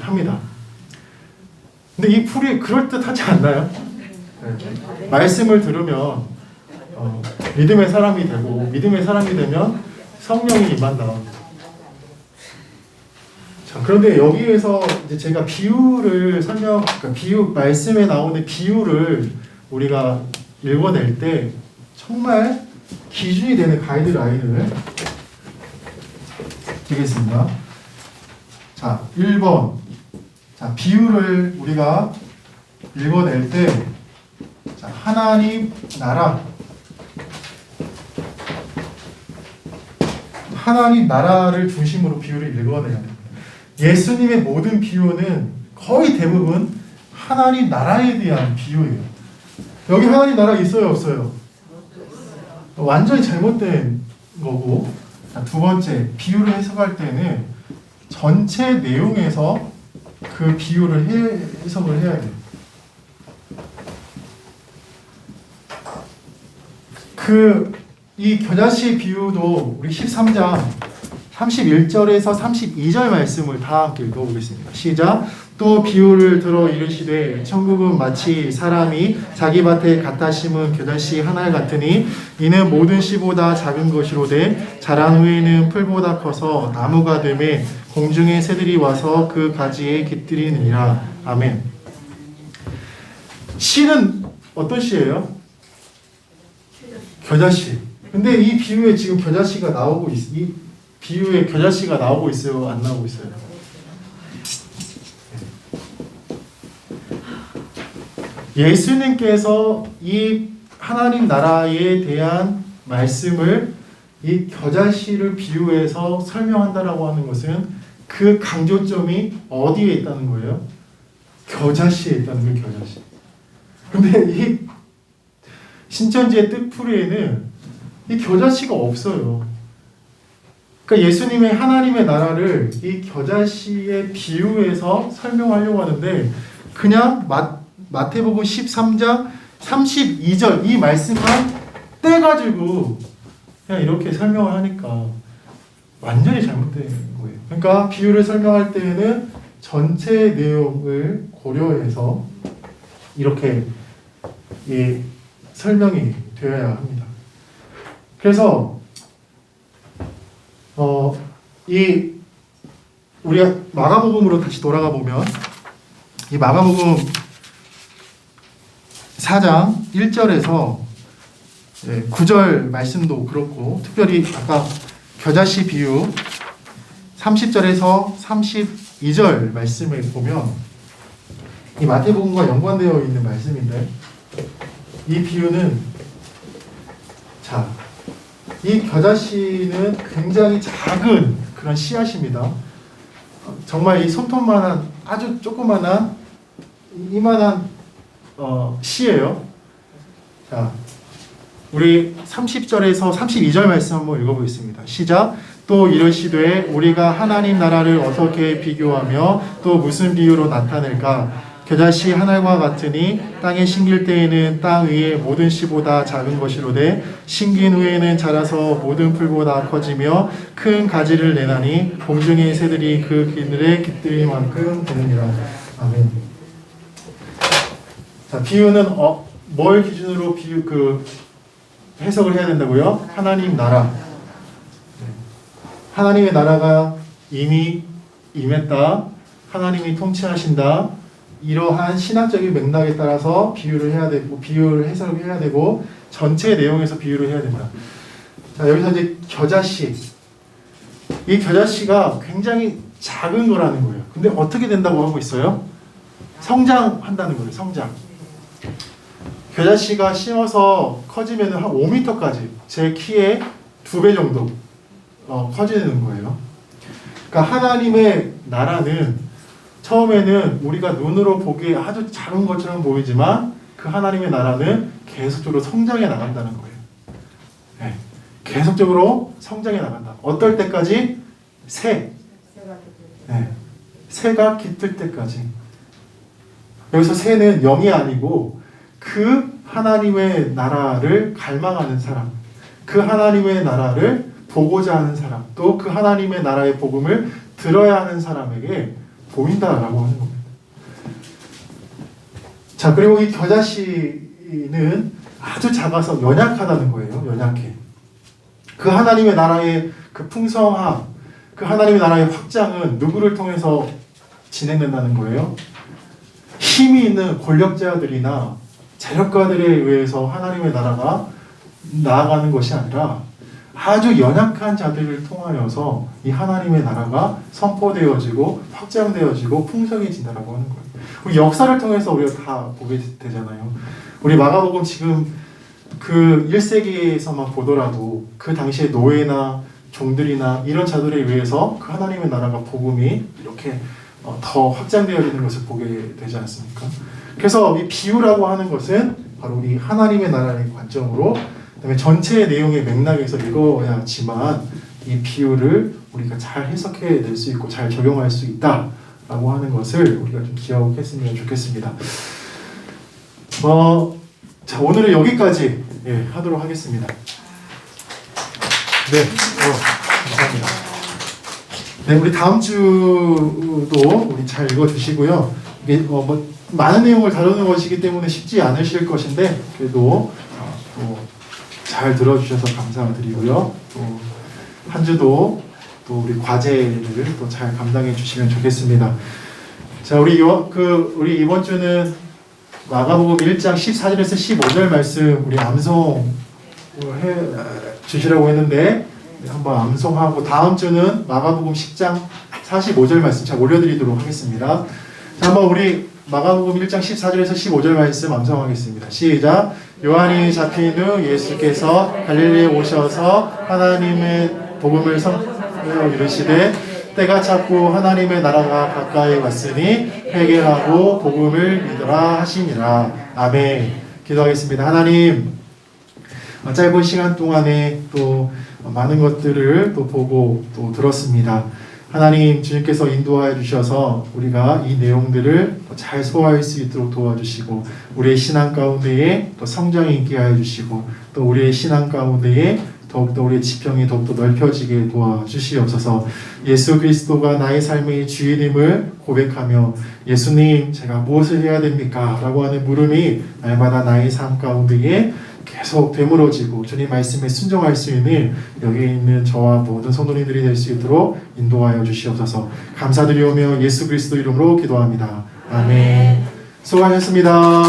합니다. 근데 이 풀이 그럴듯하지 않나요? 네. 말씀을 들으면 믿음의 사람이 되고 믿음의 사람이 되면 성령이 임한다. 자, 그런데 여기에서 이제 제가 비유를 그러니까 비유 말씀에 나오는 비유를 우리가 읽어낼 때 정말 기준이 되는 가이드라인을 드리겠습니다. 자, 1번. 자, 비유를 우리가 읽어낼 때 자, 하나님 나라를 중심으로 비유를 읽어내야 됩니다. 예수님의 모든 비유는 거의 대부분 하나님 나라에 대한 비유예요. 여기 하나님 나라 있어요, 없어요? 완전히 잘못된 거고. 두 번째, 비유를 해석할 때는 전체 내용에서 그 비유를 해석을 해야 돼요. 이 겨자씨 비유도 우리 13장 31절에서 32절 말씀을 다 함께 읽어보겠습니다. 시작. 또 비유를 들어 이르시되 천국은 마치 사람이 자기 밭에 갖다 심은 겨자씨 한 알 같으니 이는 모든 씨보다 작은 것이로되 자란 후에는 풀보다 커서 나무가 되매 공중의 새들이 와서 그 가지에 깃들이느니라. 아멘. 씨는 어떤 씨예요? 겨자씨. 근데 이 비유에 지금 겨자씨가 나오고 이 비유에 겨자씨가 나오고 있어요? 안 나오고 있어요? 예수님께서 이 하나님 나라에 대한 말씀을 이 겨자씨를 비유해서 설명한다라고 하는 것은 그 강조점이 어디에 있다는 거예요? 겨자씨에 있다는 거예요, 겨자씨. 근데 이 신천지의 뜻풀이에는 이 겨자씨가 없어요. 그러니까 예수님의 하나님의 나라를 이 겨자씨의 비유해서 설명하려고 하는데 그냥 마태복음 13장 32절 이 말씀만 떼가지고 그냥 이렇게 설명을 하니까 완전히 잘못된 거예요. 그러니까 비유를 설명할 때에는 전체 내용을 고려해서 이렇게 설명이 되어야 합니다. 그래서 우리가 마가복음으로 다시 돌아가 보면 이 마가복음 4장 1절에서 9절 말씀도 그렇고 특별히 아까 겨자씨 비유 30절에서 32절 말씀을 보면 이 마태복음과 연관되어 있는 말씀인데 이 비유는 이 겨자씨는 굉장히 작은 그런 씨앗입니다. 정말 이 손톱만한 아주 조그만한 이만한 씨예요. 자, 우리 30절에서 32절 말씀 한번 읽어보겠습니다. 시작. 또 이르시되 우리가 하나님 나라를 어떻게 비교하며 또 무슨 비유로 나타낼까? 겨자씨 한 알과 같으니 땅에 심길 때에는 땅 위의 모든 씨보다 작은 것이로되 심긴 후에는 자라서 모든 풀보다 커지며 큰 가지를 내나니 공중의 새들이 그 그늘에 깃들일 만큼 되느니라. 아멘. 자, 비유는 뭘 기준으로 해석을 해야 된다고요? 하나님 나라. 하나님의 나라가 이미 임했다. 하나님이 통치하신다. 이러한 신학적인 맥락에 따라서 비유를 해야 되고 비유를 해석을 해야 되고 전체 내용에서 비유를 해야 된다. 자, 여기서 이제 겨자씨. 이 겨자씨가 굉장히 작은 거라는 거예요. 근데 어떻게 된다고 하고 있어요? 성장한다는 거예요. 성장. 겨자씨가 심어서 커지면 한 5m까지 제 키의 2배 정도 커지는 거예요. 그러니까 하나님의 나라는 처음에는 우리가 눈으로 보기에 아주 작은 것처럼 보이지만 그 하나님의 나라는 계속적으로 성장해 나간다는 거예요. 네. 계속적으로 성장해 나간다. 어떨 때까지? 새. 네. 새가 깃들 때까지. 여기서 새는 영이 아니고 그 하나님의 나라를 갈망하는 사람, 그 하나님의 나라를 보고자 하는 사람, 또 그 하나님의 나라의 복음을 들어야 하는 사람에게 보인다라고 하는 겁니다. 자, 그리고 이 겨자씨는 아주 작아서 연약하다는 거예요. 연약해. 그 하나님의 나라의 그 풍성함, 그 하나님의 나라의 확장은 누구를 통해서 진행된다는 거예요? 힘이 있는 권력자들이나 재력가들에 의해서 하나님의 나라가 나아가는 것이 아니라 아주 연약한 자들을 통하여서 이 하나님의 나라가 선포되어지고 확장되어지고 풍성해진다라고 하는 거예요. 우리 역사를 통해서 우리가 다 보게 되잖아요. 우리 마가복음 지금 그 1세기에서만 보더라도 그 당시에 노예나 종들이나 이런 자들에 의해서 그 하나님의 나라가 복음이 이렇게 더 확장되어지는 것을 보게 되지 않습니까? 그래서 이 비유라고 하는 것은 바로 우리 하나님의 나라의 관점으로, 그다음에 전체의 내용의 맥락에서 읽어야지만 이 비유를 우리가 잘 해석해 낼 수 있고 잘 적용할 수 있다라고 하는 것을 우리가 좀 기억했으면 좋겠습니다. 자, 오늘은 여기까지 하도록 하겠습니다. 네, 감사합니다. 네, 우리 다음 주도 우리 잘 읽어주시고요. 이게 많은 내용을 다루는 것이기 때문에 쉽지 않으실 것인데 그래도 또 잘 들어주셔서 감사드리고요. 또 한 주도 또 우리 과제를 또 잘 감당해 주시면 좋겠습니다. 자, 우리 이번 주는 마가복음 1장 14절에서 15절 말씀 우리 암송해 주시라고 했는데 한번 암송하고, 다음 주는 마가복음 10장 45절 말씀 잘 올려드리도록 하겠습니다. 자, 한번 우리 마가복음 1장 14절에서 15절 말씀 암송하겠습니다. 시작. 요한이 잡힌 후 예수께서 갈릴리에 오셔서 하나님의 복음을 선포하여 이르시되 때가 찼고 하나님의 나라가 가까이 왔으니 회개하고 복음을 믿으라 하시니라. 아멘. 기도하겠습니다. 하나님, 짧은 시간 동안에 또 많은 것들을 또 보고 또 들었습니다. 하나님, 주님께서 인도하여 주셔서 우리가 이 내용들을 잘 소화할 수 있도록 도와주시고, 우리의 신앙 가운데에 또 성장이 있게 하여 주시고, 또 우리의 신앙 가운데에 더욱더 우리의 지평이 더욱더 넓혀지게 도와주시옵소서. 예수 그리스도가 나의 삶의 주인임을 고백하며 예수님, 제가 무엇을 해야 됩니까? 라고 하는 물음이 날마다 나의 삶 가운데에 계속 되물어지고 주님 말씀에 순종할 수 있는 여기 있는 저와 모든 성도님들이 될 수 있도록 인도하여 주시옵소서. 감사드리오며 예수 그리스도 이름으로 기도합니다. 아멘. 수고하셨습니다.